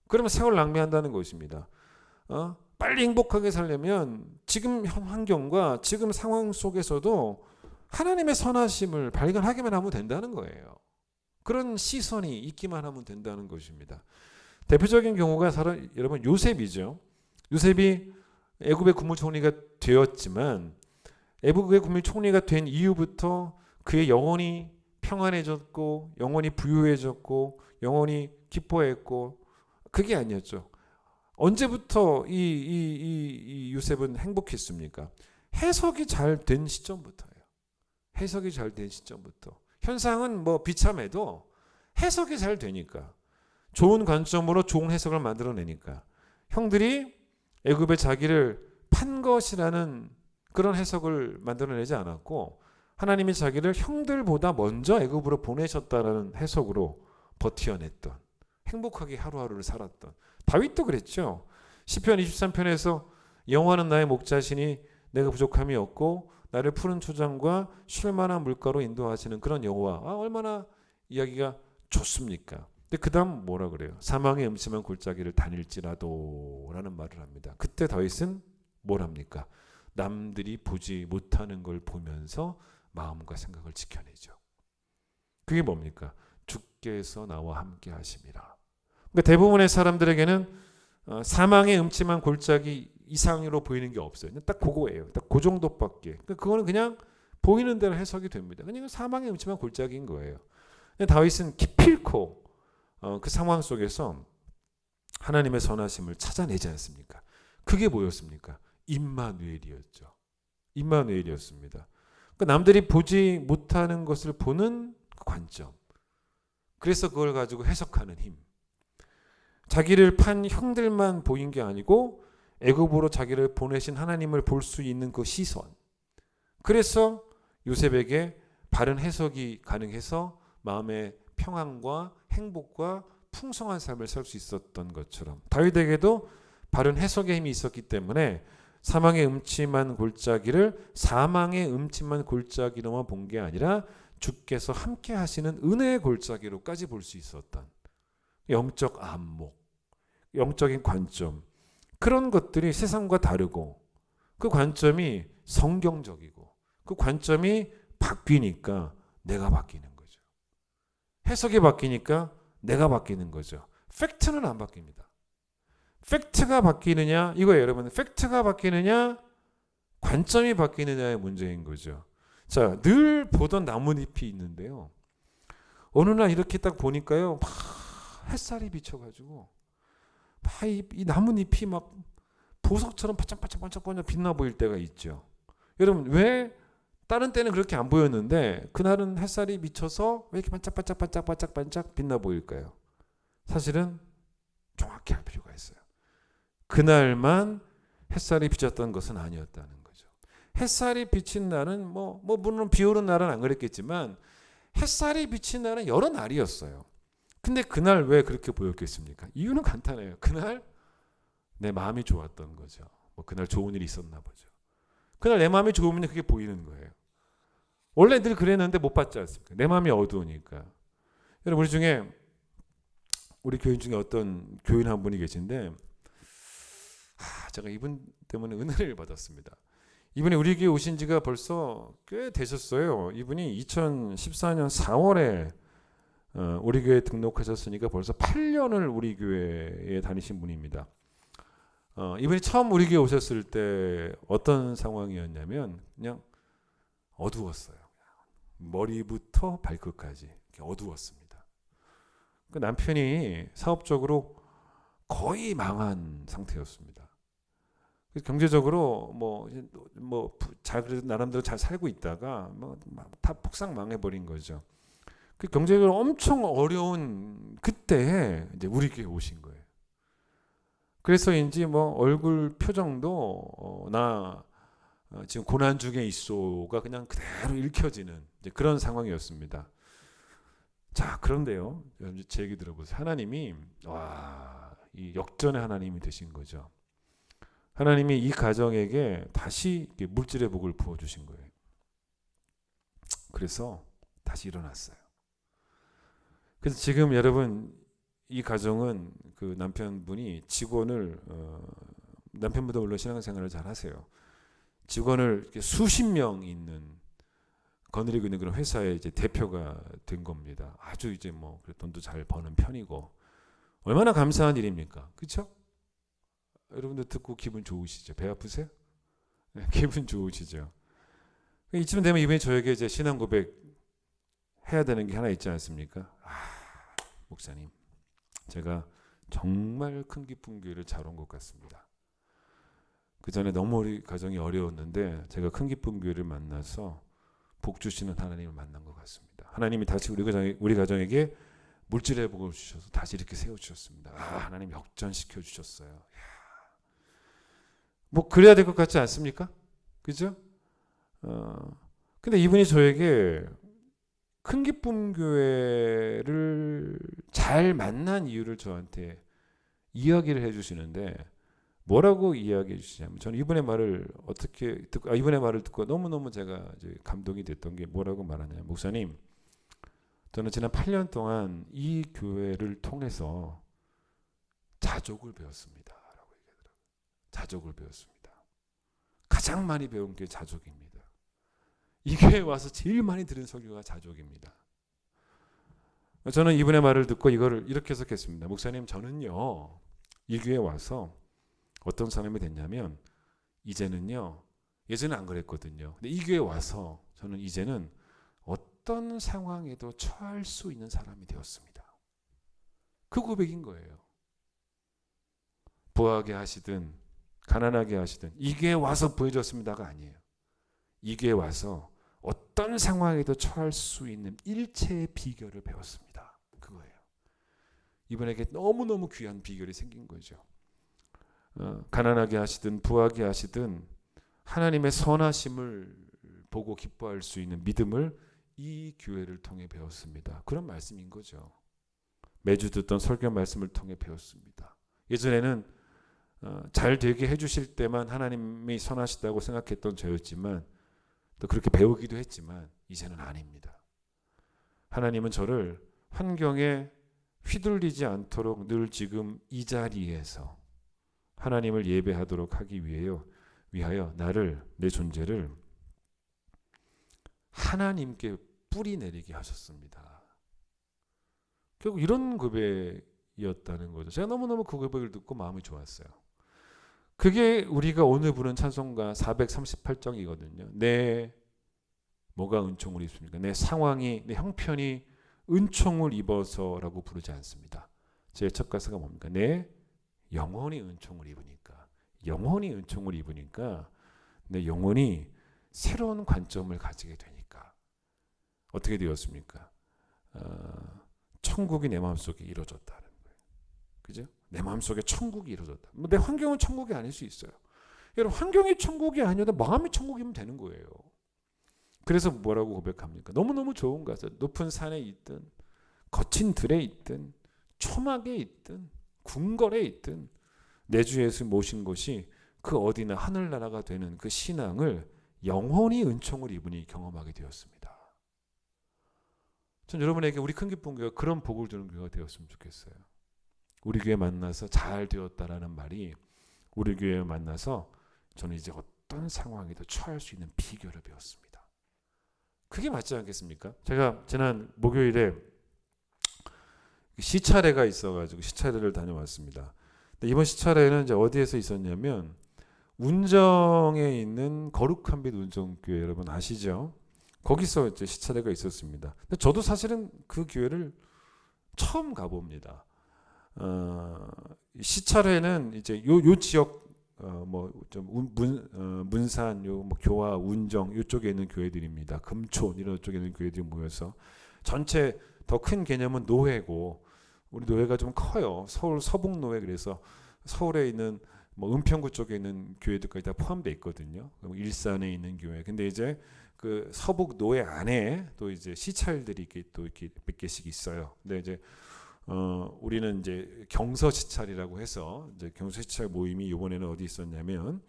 그러면 세월 낭비한다는 것입니다. 빨리 행복하게 살려면 지금 환경과 지금 상황 속에서도 하나님의 선하심을 발견하기만 하면 된다는 거예요. 그런 시선이 있기만 하면 된다는 것입니다. 대표적인 경우가 여러분 요셉이죠. 요셉이 애굽의 국무총리가 되었지만 애굽의 국무총리가 된 이후부터 그의 영혼이 평안해졌고 영혼이 부유해졌고 영혼이 기뻐했고 그게 아니었죠. 언제부터 이 요셉은 행복했습니까? 해석이 잘 된 시점부터예요. 해석이 잘 된 시점부터. 현상은 뭐 비참해도 해석이 잘 되니까, 좋은 관점으로 좋은 해석을 만들어내니까 형들이 애굽에 자기를 판 것이라는 그런 해석을 만들어내지 않았고 하나님이 자기를 형들보다 먼저 애굽으로 보내셨다라는 해석으로 버텨냈던, 행복하게 하루하루를 살았던 다윗도 그랬죠. 시편 23편에서 여호와는 나의 목자시니 내가 부족함이 없고 나를 푸른 초장과 쉴만한 물가로 인도하시는 그런 여호와, 얼마나 이야기가 좋습니까? 근데 그 다음 뭐라 그래요? 사망의 음침한 골짜기를 다닐지라도 라는 말을 합니다. 그때 다윗은 뭘 합니까? 남들이 보지 못하는 걸 보면서 마음과 생각을 지켜내죠. 그게 뭡니까? 주께서 나와 함께 하심이라. 그러니까 대부분의 사람들에게는 사망의 음침한 골짜기 이상으로 보이는 게 없어요. 딱 그거예요. 딱 그 정도밖에. 그거는 그냥 보이는 대로 해석이 됩니다. 그냥 사망의 음침한 골짜기인 거예요. 근데 다윗은 기필코 그 상황 속에서 하나님의 선하심을 찾아내지 않습니까? 그게 뭐였습니까? 임마누엘이었죠. 임마누엘이었습니다. 그러니까 남들이 보지 못하는 것을 보는 관점. 그래서 그걸 가지고 해석하는 힘. 자기를 판 형들만 보인 게 아니고 애굽으로 자기를 보내신 하나님을 볼 수 있는 그 시선. 그래서 요셉에게 바른 해석이 가능해서 마음의 평안과 행복과 풍성한 삶을 살 수 있었던 것처럼 다윗에게도 바른 해석의 힘이 있었기 때문에 사망의 음침한 골짜기를 사망의 음침한 골짜기로만 본 게 아니라 주께서 함께 하시는 은혜의 골짜기로까지 볼 수 있었던 영적 안목, 영적인 관점, 그런 것들이 세상과 다르고 그 관점이 성경적이고 그 관점이 바뀌니까 내가 바뀌는 거죠. 해석이 바뀌니까 내가 바뀌는 거죠. 팩트는 안 바뀝니다. 팩트가 바뀌느냐 이거예요. 여러분, 팩트가 바뀌느냐 관점이 바뀌느냐의 문제인 거죠. 자, 늘 보던 나뭇잎이 있는데요, 어느 날 이렇게 딱 보니까요, 막 햇살이 비쳐가지고 막 이 나뭇잎이 막 보석처럼 반짝반짝 빛나 보일 때가 있죠. 여러분, 왜 다른 때는 그렇게 안 보였는데 그날은 햇살이 비쳐서 왜 이렇게 반짝 빛나 보일까요? 사실은 정확히 알 필요가 있어요. 그날만 햇살이 비쳤던 것은 아니었다는 거죠. 햇살이 비친 날은 물론 비 오는 날은 안 그랬겠지만 햇살이 비친 날은 여러 날이었어요. 근데 그날 왜 그렇게 보였겠습니까? 이유는 간단해요. 그날 내 마음이 좋았던 거죠. 그날 좋은 일이 있었나 보죠. 그날 내 마음이 좋으면 그게 보이는 거예요. 원래 늘 그랬는데 못 봤지 않습니까? 내 마음이 어두우니까. 여러분, 우리 교인 중에 어떤 교인 한 분이 계신데, 제가 이분 때문에 은혜를 받았습니다. 이분이 우리 교회 오신 지가 벌써 꽤 되셨어요. 이분이 2014년 4월에 우리 교회에 등록하셨으니까 벌써 8년을 우리 교회에 다니신 분입니다. 이분이 처음 우리 교회 오셨을 때 어떤 상황이었냐면 그냥 어두웠어요. 머리부터 발끝까지 어두웠습니다. 그 남편이 사업적으로 거의 망한 상태였습니다. 경제적으로 그래도 나름대로 잘 살고 있다가 다 폭삭 망해버린 거죠. 그 경제적으로 엄청 어려운 그때에 이제 우리 교회 오신 거예요. 그래서인지 뭐 얼굴 표정도 나 지금 고난 중에 있소가 그냥 그대로 읽혀지는 이제 그런 상황이었습니다. 자, 그런데요, 제 얘기 들어보세요. 하나님이 이 역전의 하나님이 되신 거죠. 하나님이 이 가정에게 다시 물질의 복을 부어주신 거예요. 그래서 다시 일어났어요. 그래서 지금 여러분 이 가정은 그 남편분이 직원을 남편분도 물론 신앙생활을 잘 하세요. 직원을 수십 명 있는 거느리고 있는 그런 회사의 이제 대표가 된 겁니다. 아주 이제 뭐 돈도 잘 버는 편이고 얼마나 감사한 일입니까? 그렇죠? 여러분들 듣고 기분 좋으시죠? 배 아프세요? 네, 기분 좋으시죠? 이쯤 되면 이번에 저에게 이제 신앙 고백 해야 되는 게 하나 있지 않습니까? 목사님, 제가 정말 큰 기쁨 교회를 잘 온 것 같습니다. 그 전에 너무 우리 가정이 어려웠는데 제가 큰 기쁨 교회를 만나서 복 주시는 하나님을 만난 것 같습니다. 하나님이 다시 우리 가정에게 물질의 복을 주셔서 다시 이렇게 세워 주셨습니다. 하나님 역전시켜 주셨어요. 뭐 그래야 될 것 같지 않습니까? 그죠? 근데 이분이 저에게 큰 기쁨 교회를 잘 만난 이유를 저한테 이야기를 해주시는데 뭐라고 이야기해 주시냐면 저는 이분의 말을 어떻게 듣고 이분의 말을 듣고 너무너무 제가 이제 감동이 됐던 게 뭐라고 말하냐면 목사님, 저는 지난 8년 동안 이 교회를 통해서 자족을 배웠습니다. 라고 얘기하더라고요. 자족을 배웠습니다. 가장 많이 배운 게 자족입니다. 이 교회에 와서 제일 많이 들은 설교가 자족입니다. 저는 이분의 말을 듣고 이거를 이렇게 해석했습니다. 목사님, 저는요 이 교회에 와서 어떤 사람이 됐냐면 이제는요, 예전에 안 그랬거든요. 근데 이 교회에 와서 저는 이제는 어떤 상황에도 처할 수 있는 사람이 되었습니다. 그 고백인 거예요. 부하게 하시든 가난하게 하시든 이 교회에 와서 보여줬습니다가 아니에요. 이 교회에 와서 어떤 상황에도 처할 수 있는 일체의 비결을 배웠습니다. 그거예요. 이분에게 너무너무 귀한 비결이 생긴 거죠. 가난하게 하시든 부하게 하시든 하나님의 선하심을 보고 기뻐할 수 있는 믿음을 이 교회를 통해 배웠습니다. 그런 말씀인 거죠. 매주 듣던 설교 말씀을 통해 배웠습니다. 예전에는 잘 되게 해주실 때만 하나님이 선하시다고 생각했던 저였지만 또 그렇게 배우기도 했지만 이제는 아닙니다. 하나님은 저를 환경에 휘둘리지 않도록 늘 지금 이 자리에서 하나님을 예배하도록 하기 위하여 나를, 내 존재를 하나님께 뿌리 내리게 하셨습니다. 결국 이런 고백이었다는 거죠. 제가 너무너무 그 고백을 듣고 마음이 좋았어요. 그게 우리가 오늘 부른 찬송가 438장이거든요. 내 뭐가 은총을 입습니까? 내 상황이, 내 형편이 은총을 입어서라고 부르지 않습니다. 제 첫 가사가 뭡니까? 내 영혼이 은총을 입으니까, 영혼이 은총을 입으니까 내 영혼이 새로운 관점을 가지게 되니까 어떻게 되었습니까? 천국이 내 마음속에 이루어졌다는 거예요. 그죠? 내 마음속에 천국이 이루어졌다. 내 환경은 천국이 아닐 수 있어요. 여러분, 환경이 천국이 아니어도 마음이 천국이면 되는 거예요. 그래서 뭐라고 고백합니까? 너무너무 좋은 가사. 높은 산에 있든 거친 들에 있든 초막에 있든 궁궐에 있든 내 주 예수 모신 곳이 그 어디나 하늘나라가 되는 그 신앙을 영혼이 은총을 입으니 경험하게 되었습니다. 전 여러분에게 우리 큰 기쁨 교회가 그런 복을 주는 교회가 되었으면 좋겠어요. 우리 교회 만나서 잘 되었다라는 말이 우리 교회에 만나서 저는 이제 어떤 상황에도 처할 수 있는 비결을 배웠습니다. 그게 맞지 않겠습니까? 제가 지난 목요일에 시차례가 있어가지고 시차례를 다녀왔습니다. 근데 이번 시차례는 이제 어디에서 있었냐면 운정에 있는 거룩한 빛 운정교회, 여러분 아시죠? 거기서 이제 시차례가 있었습니다. 근데 저도 사실은 그 교회를 처음 가봅니다. 시차례는 이제 요 지역 문산, 뭐 교화, 운정 이쪽에 있는 교회들입니다. 금촌 이런 쪽에 있는 교회들이 모여서 전체 더 큰 개념은 노회고 우리 노회가 좀 커요. 서울 서북노회 그래서 서울에 있는 뭐 은평구 쪽에 있는 교회들까지 다 포함되어 있거든요. 일산에 있는 교회. 근데 이제 그 서북 노회 안에 또 이제 시찰들이 또 이렇게 몇 개씩 있어요. 근데 이제 우리는 이제 경서 시찰이라고 해서 이제 경서 시찰 모임이 이번에는 어디 있었냐면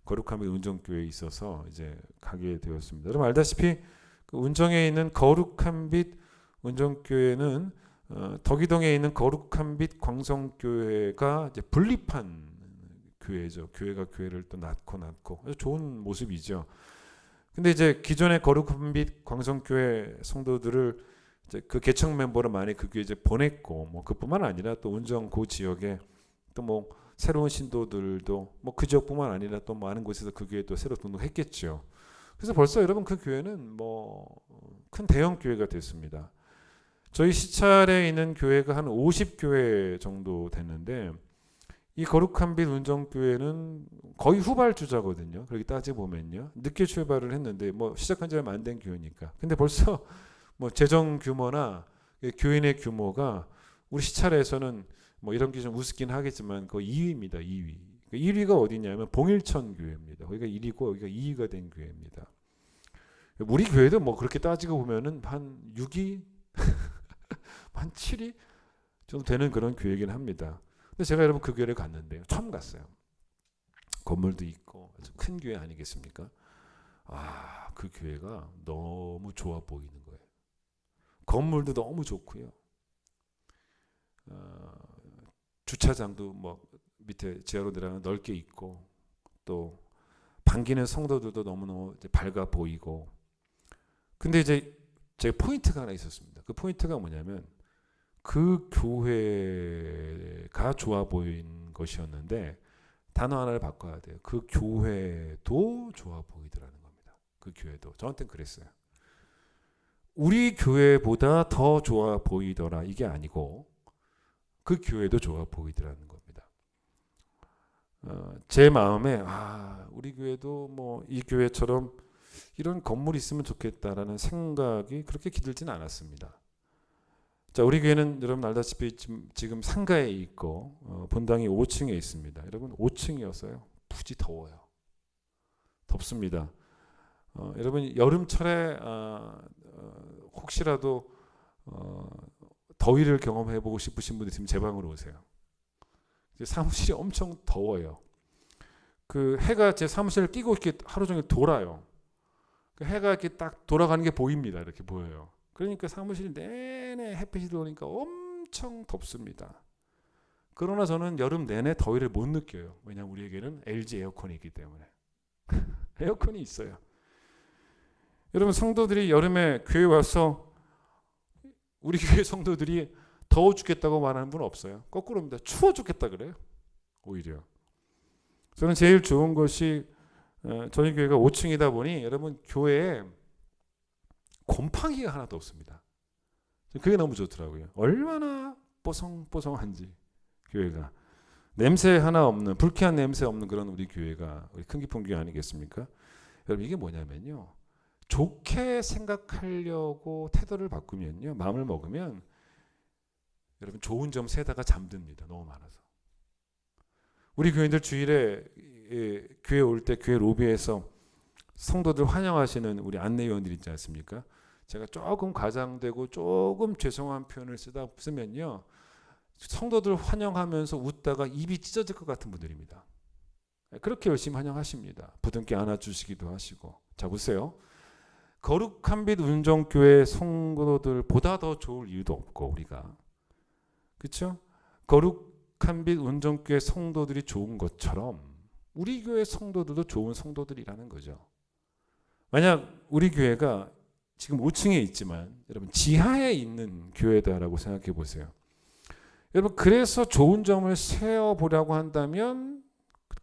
거룩한 빛 운정교회에 있어서 이제 가게 되었습니다. 여러분 알다시피 그 운정에 있는 거룩한 빛 운정교회는 덕이동에 있는 거룩한 빛 광성교회가 이제 분립한 교회죠. 교회가 교회를 또 낳고 아주 좋은 모습이죠. 근데 이제 기존의 거룩한 빛 광성교회 성도들을 이제 그 개척 멤버를 많이 그 교회 이제 보냈고 뭐 그뿐만 아니라 또 운정 그 지역에 또 뭐 새로운 신도들도 뭐 그 지역뿐만 아니라 또 많은 곳에서 그 교회에 또 새로 등록했겠죠. 그래서 벌써 여러분 그 교회는 뭐 큰 대형 교회가 됐습니다. 저희 시찰에 있는 교회가 한 50교회 정도 됐는데 이 거룩한 빛 운정교회는 거의 후발주자거든요. 그렇게 따지고 보면요. 늦게 출발을 했는데 뭐 시작한 지 얼마 안 된 교회니까. 근데 벌써 뭐 재정 규모나 교인의 규모가 우리 시찰에서는 뭐 이런 게 좀 우습긴 하겠지만 그 2위입니다. 2위. 1위가 어디냐면 봉일천 교회입니다. 거기가 1위고 여기가 2위가 된 교회입니다. 우리 교회도 뭐 그렇게 따지고 보면은 한 6위, 한 7위 정도 되는 그런 교회이긴 합니다. 근데 제가 여러분 그 교회를 갔는데요. 처음 갔어요. 건물도 있고 아주 큰 교회 아니겠습니까? 아, 그 교회가 너무 좋아 보이는 거예요. 건물도 너무 좋고요. 주차장도 뭐 밑에 지하로 내려가면 넓게 있고 또 반기는 성도들도 너무너무 이제 밝아 보이고. 근데 이제 제 포인트가 하나 있었습니다. 그 포인트가 뭐냐면 그 교회가 좋아 보인 것이었는데 단어 하나를 바꿔야 돼요. 그 교회도 좋아 보이더라는 겁니다. 그 교회도. 저한테는 그랬어요. 우리 교회보다 더 좋아 보이더라 이게 아니고 그 교회도 좋아 보이더라는 겁니다. 제 마음에 우리 교회도 뭐 이 교회처럼 이런 건물이 있으면 좋겠다라는 생각이 그렇게 기들지는 않았습니다. 자, 우리 교회는 여러분 알다시피 지금 상가에 있고 본당이 5층에 있습니다. 여러분 5층이었어요. 부지 더워요. 덥습니다. 여러분 여름철에 혹시라도 더위를 경험해보고 싶으신 분들 있으면 제 방으로 오세요. 사무실이 엄청 더워요. 그 해가 제 사무실을 끼고 이렇게 하루 종일 돌아요. 그 해가 이렇게 딱 돌아가는 게 보입니다. 이렇게 보여요. 그러니까 사무실이 내내 햇빛이 들어오니까 엄청 덥습니다. 그러나 저는 여름 내내 더위를 못 느껴요. 왜냐하면 우리에게는 LG 에어컨이 있기 때문에. 에어컨이 있어요. 여러분 성도들이 여름에 교회 와서 우리 교회 성도들이 더워 죽겠다고 말하는 분 없어요. 거꾸로입니다. 추워 죽겠다 그래요. 오히려. 저는 제일 좋은 것이 저희 교회가 5층이다 보니 여러분 교회에 곰팡이가 하나도 없습니다. 그게 너무 좋더라고요. 얼마나 뽀송뽀송한지 교회가. 냄새 하나 없는 불쾌한 냄새 없는 그런 우리 교회가 우리 큰 깊은 교회 아니겠습니까? 여러분 이게 뭐냐면요. 좋게 생각하려고 태도를 바꾸면요. 마음을 먹으면 여러분 좋은 점 세다가 잠듭니다. 너무 많아서. 우리 교인들 주일에 교회 올 때 교회 로비에서 성도들 환영하시는 우리 안내위원들 있지 않습니까? 제가 조금 과장되고 조금 죄송한 표현을 쓰면요. 성도들 환영하면서 웃다가 입이 찢어질 것 같은 분들입니다. 그렇게 열심히 환영하십니다. 부둥켜 안아주시기도 하시고. 자 보세요. 거룩한 빛 운정교회 성도들보다 더 좋을 이유도 없고 우리가. 그렇죠? 거룩한 빛 운정교회 성도들이 좋은 것처럼 우리 교회 성도들도 좋은 성도들이라는 거죠. 만약 우리 교회가 지금 5층에 있지만 여러분 지하에 있는 교회다라고 생각해 보세요. 여러분 그래서 좋은 점을 세어보려고 한다면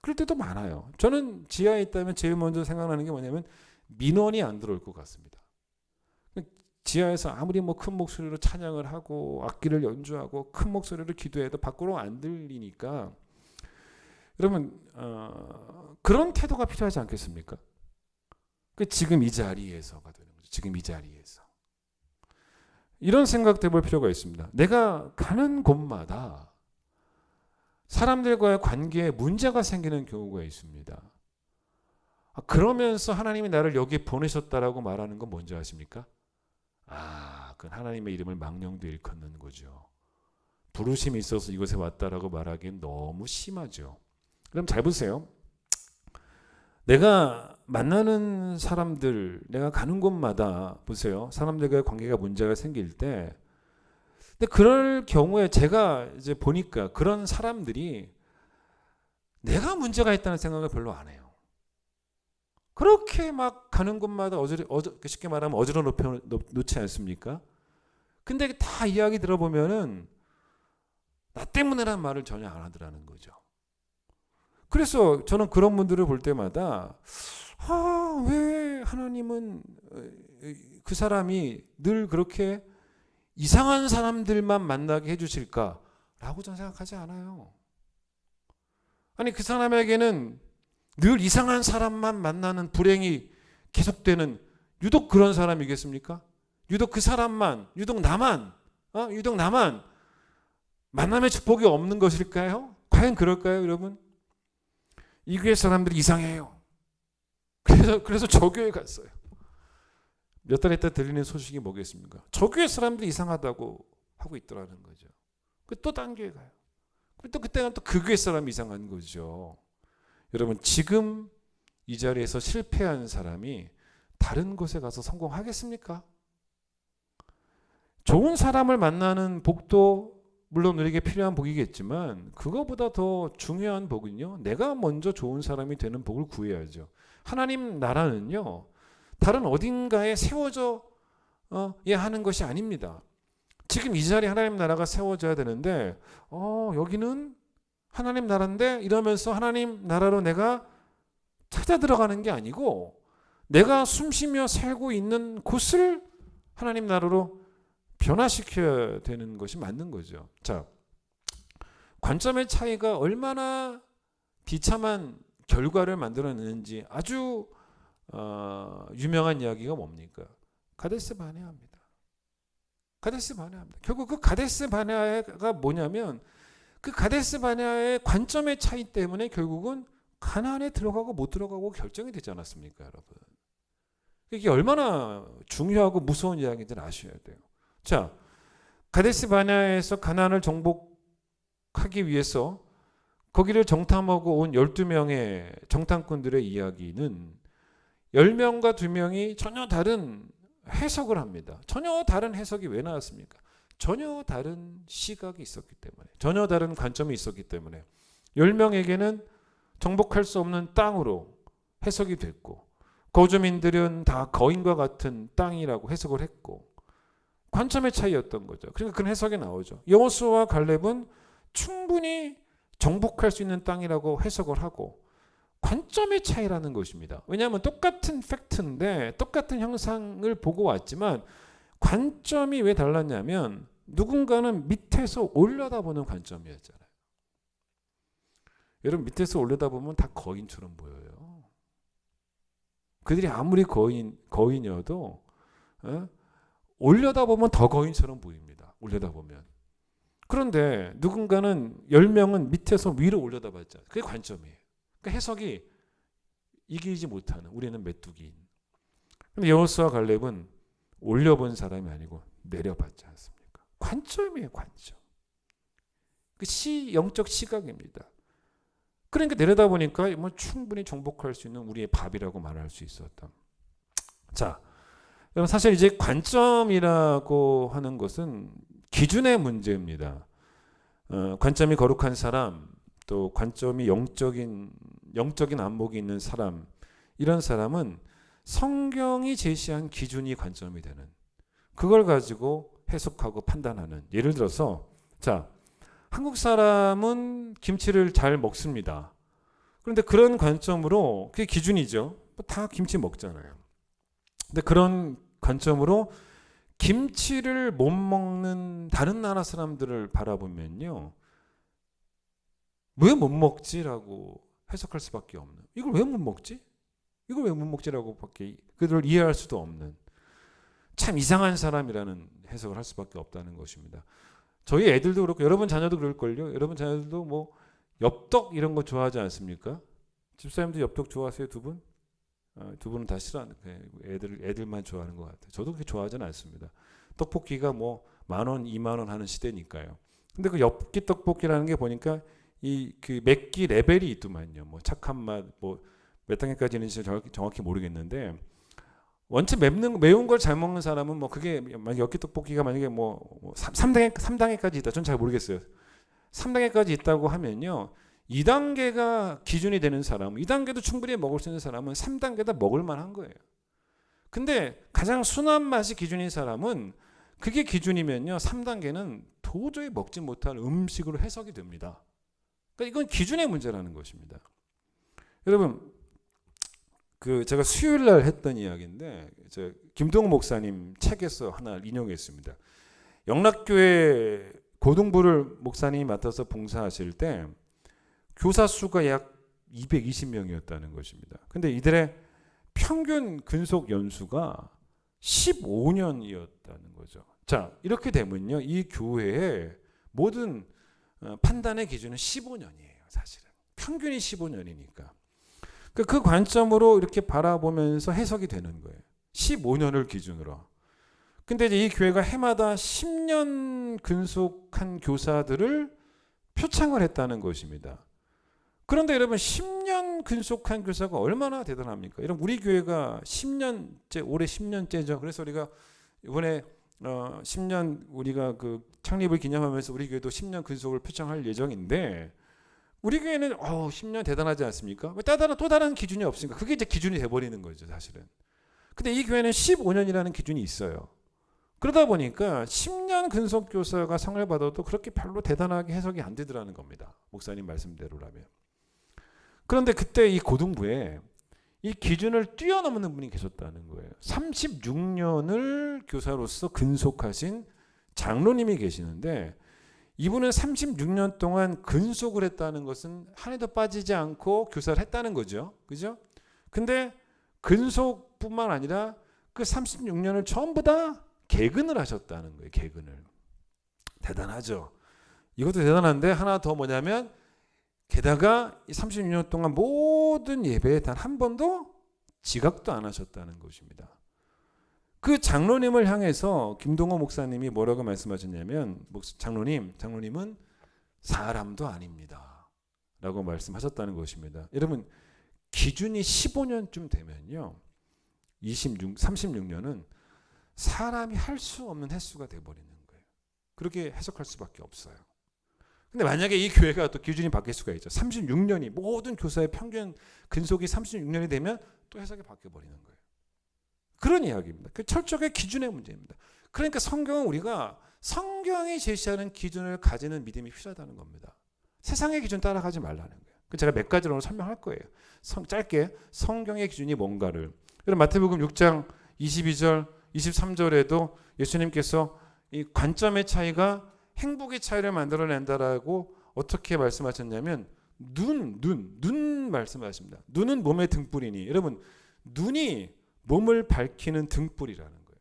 그럴 때도 많아요. 저는 지하에 있다면 제일 먼저 생각나는 게 뭐냐면 민원이 안 들어올 것 같습니다. 지하에서 아무리 뭐 큰 목소리로 찬양을 하고 악기를 연주하고 큰 목소리로 기도해도 밖으로 안 들리니까 여러분 그런 태도가 필요하지 않겠습니까? 지금 이 자리에서가 되는 거죠. 지금 이 자리에서. 이런 생각도 해볼 필요가 있습니다. 내가 가는 곳마다 사람들과의 관계에 문제가 생기는 경우가 있습니다. 그러면서 하나님이 나를 여기에 보내셨다라고 말하는 건 뭔지 아십니까? 그건 하나님의 이름을 망령도 일컫는 거죠. 부르심이 있어서 이곳에 왔다라고 말하기엔 너무 심하죠. 그럼 잘 보세요. 내가 만나는 사람들, 내가 가는 곳마다 보세요. 사람들과의 관계가 문제가 생길 때, 근데 그럴 경우에 제가 이제 보니까 그런 사람들이 내가 문제가 있다는 생각을 별로 안 해요. 그렇게 막 가는 곳마다 쉽게 말하면 어지러 놓지 않습니까? 근데 다 이야기 들어보면은 나 때문에란 말을 전혀 안 하더라는 거죠. 그래서 저는 그런 분들을 볼 때마다 왜 하나님은 그 사람이 늘 그렇게 이상한 사람들만 만나게 해주실까라고 저는 생각하지 않아요. 아니 그 사람에게는 늘 이상한 사람만 만나는 불행이 계속되는 유독 그런 사람이겠습니까? 유독 그 사람만, 유독 나만 만남의 축복이 없는 것일까요? 과연 그럴까요, 여러분? 이 교회 사람들이 이상해요. 그래서 저 교회 갔어요. 몇 달 있다 들리는 소식이 뭐겠습니까? 저 교회 사람들이 이상하다고 하고 있더라는 거죠. 또 딴 교회 가요. 또 그때는 또 그 교회 사람이 이상한 거죠. 여러분 지금 이 자리에서 실패한 사람이 다른 곳에 가서 성공하겠습니까? 좋은 사람을 만나는 복도 물론 우리에게 필요한 복이겠지만 그거보다 더 중요한 복은요. 내가 먼저 좋은 사람이 되는 복을 구해야죠. 하나님 나라는요. 다른 어딘가에 세워져 하는 것이 아닙니다. 지금 이 자리에 하나님 나라가 세워져야 되는데 여기는 하나님 나라인데 이러면서 하나님 나라로 내가 찾아 들어가는 게 아니고 내가 숨쉬며 살고 있는 곳을 하나님 나라로 변화시켜야 되는 것이 맞는 거죠. 자, 관점의 차이가 얼마나 비참한 결과를 만들어내는지 아주 유명한 이야기가 뭡니까? 가데스 바네아입니다. 가데스 바네아입니다. 결국 그 가데스 바네아가 뭐냐면 그 가데스 바네아의 관점의 차이 때문에 결국은 가나안에 들어가고 못 들어가고 결정이 되지 않았습니까, 여러분? 이게 얼마나 중요하고 무서운 이야기인지는 아셔야 돼요. 자, 가데스 바네아에서 가나안을 정복하기 위해서 거기를 정탐하고 온 12명의 정탐꾼들의 이야기는 10명과 2명이 전혀 다른 해석을 합니다. 전혀 다른 해석이 왜 나왔습니까? 전혀 다른 시각이 있었기 때문에, 전혀 다른 관점이 있었기 때문에 10명에게는 정복할 수 없는 땅으로 해석이 됐고 거주민들은 다 거인과 같은 땅이라고 해석을 했고 관점의 차이였던 거죠. 그러니까 그런 해석이 나오죠. 여호수아와 갈렙은 충분히 정복할 수 있는 땅이라고 해석을 하고 관점의 차이라는 것입니다. 왜냐하면 똑같은 팩트인데 똑같은 형상을 보고 왔지만 관점이 왜 달랐냐면 누군가는 밑에서 올려다보는 관점이었잖아요. 여러분 밑에서 올려다보면 다 거인처럼 보여요. 그들이 아무리 거인이어도 올려다보면 더 거인처럼 보입니다. 올려다보면. 그런데 누군가는 10명은 밑에서 위로 올려다봤잖아요. 그게 관점이에요. 그러니까 해석이 이기지 못하는 우리는 메뚜기인. 그런데 여호수아 갈렙은 올려본 사람이 아니고 내려봤지 않습니까? 관점이에요, 관점. 그 영적 시각입니다. 그러니까 내려다보니까 뭐 충분히 정복할 수 있는 우리의 밥이라고 말할 수 있었다. 자, 여러분 사실 이제 관점이라고 하는 것은 기준의 문제입니다. 관점이 거룩한 사람, 또 관점이 영적인 안목이 있는 사람, 이런 사람은 성경이 제시한 기준이 관점이 되는, 그걸 가지고 해석하고 판단하는. 예를 들어서 자, 한국 사람은 김치를 잘 먹습니다. 그런데 그런 관점으로 그게 기준이죠. 다 김치 먹잖아요. 근데 그런 관점으로 김치를 못 먹는 다른 나라 사람들을 바라보면요, 왜 못 먹지라고 해석할 수밖에 없는. 이걸 왜 못 먹지? 이걸 왜 못 먹지라고밖에 그들을 이해할 수도 없는. 참 이상한 사람이라는 해석을 할 수밖에 없다는 것입니다. 저희 애들도 그렇고 여러분 자녀도 그럴걸요. 여러분 자녀들도 뭐 엽떡 이런 거 좋아하지 않습니까? 집사님도 엽떡 좋아하세요, 두 분? 두 분은 다 싫어하는 거예요. 애들만 좋아하는 것 같아요. 저도 그렇게 좋아하지는 않습니다. 떡볶이가 뭐 10,000원, 20,000원 하는 시대니까요. 근데 그 엽기 떡볶이라는 게 보니까 이 그 맵기 레벨이 있더만요. 뭐 착한 맛, 뭐 몇 단계까지는 정확히 모르겠는데 원체 매운 걸 잘 먹는 사람은 뭐 그게 만약 엽기 떡볶이가 만약에 뭐 3단계까지 있다. 전 잘 모르겠어요. 3단계까지 있다고 하면요. 2단계가 기준이 되는 사람, 2단계도 충분히 먹을 수 있는 사람은 3단계다 먹을 만한 거예요. 근데 가장 순한 맛이 기준인 사람은 그게 기준이면요. 3단계는 도저히 먹지 못할 음식으로 해석이 됩니다. 그러니까 이건 기준의 문제라는 것입니다. 여러분, 그 제가 수요일 날 했던 이야기인데 김동호 목사님 책에서 하나 인용했습니다. 영락교회 고등부를 목사님이 맡아서 봉사하실 때 교사 수가 약 220명이었다는 것입니다. 근데 이들의 평균 근속 연수가 15년이었다는 거죠. 자, 이렇게 되면요. 이 교회의 모든 판단의 기준은 15년이에요. 사실은. 평균이 15년이니까. 그 관점으로 이렇게 바라보면서 해석이 되는 거예요. 15년을 기준으로. 근데 이제 이 교회가 해마다 10년 근속한 교사들을 표창을 했다는 것입니다. 그런데 여러분 10년 근속한 교사가 얼마나 대단합니까? 여러분 우리 교회가 10년째, 올해 10년째죠. 그래서 우리가 이번에 10년 우리가 그 창립을 기념하면서 우리 교회도 10년 근속을 표창할 예정인데 우리 교회는 10년 대단하지 않습니까? 왜 또 다른 기준이 없으니까 그게 이제 기준이 돼버리는 거죠, 사실은. 근데 이 교회는 15년이라는 기준이 있어요. 그러다 보니까 10년 근속 교사가 상을 받아도 그렇게 별로 대단하게 해석이 안 되더라는 겁니다. 목사님 말씀대로라면. 그런데 그때 이 고등부에 이 기준을 뛰어넘는 분이 계셨다는 거예요. 36년을 교사로서 근속하신 장로님이 계시는데 이분은 36년 동안 근속을 했다는 것은 한 해도 빠지지 않고 교사를 했다는 거죠. 그죠? 근데 근속뿐만 아니라 그 36년을 전부 다 개근을 하셨다는 거예요. 개근을. 대단하죠. 이것도 대단한데 하나 더 뭐냐면 게다가 36년 동안 모든 예배에 단 한 번도 지각도 안 하셨다는 것입니다. 그 장로님을 향해서 김동호 목사님이 뭐라고 말씀하셨냐면 장로님은 사람도 아닙니다. 라고 말씀하셨다는 것입니다. 여러분 기준이 15년쯤 되면요. 36년은 사람이 할 수 없는 횟수가 돼버리는 거예요. 그렇게 해석할 수밖에 없어요. 근데 만약에 이 교회가 또 기준이 바뀔 수가 있죠. 36년이 모든 교사의 평균 근속이 36년이 되면 또 해석이 바뀌어버리는 거예요. 그런 이야기입니다. 그 철저하게 기준의 문제입니다. 그러니까 성경은 우리가 성경이 제시하는 기준을 가지는 믿음이 필요하다는 겁니다. 세상의 기준 따라가지 말라는 거예요. 제가 몇 가지로 오늘 설명할 거예요. 짧게 성경의 기준이 뭔가를. 그럼 마태복음 6장 22절, 23절에도 예수님께서 이 관점의 차이가 행복의 차이를 만들어낸다라고 어떻게 말씀하셨냐면 눈 말씀하십니다. 눈은 몸의 등불이니 여러분 눈이 몸을 밝히는 등불이라는 거예요.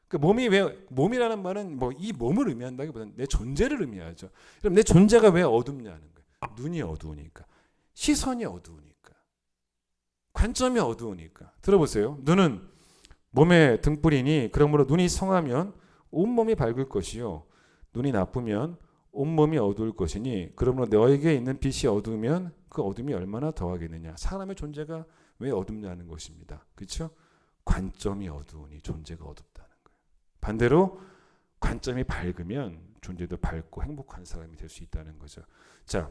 그 몸이라는 말은 뭐 이 몸을 의미한다기보다는 내 존재를 의미하죠. 그럼 내 존재가 왜 어둡냐는 거예요. 눈이 어두우니까, 시선이 어두우니까, 관점이 어두우니까. 들어보세요. 눈은 몸의 등불이니 그러므로 눈이 성하면 온몸이 밝을 것이요 눈이 나쁘면 온몸이 어두울 것이니 그러므로 너에게 있는 빛이 어두우면 그 어둠이 얼마나 더하겠느냐. 사람의 존재가 왜 어둡냐는 것입니다. 그렇죠? 관점이 어두우니 존재가 어둡다는 거예요. 반대로 관점이 밝으면 존재도 밝고 행복한 사람이 될 수 있다는 거죠. 자,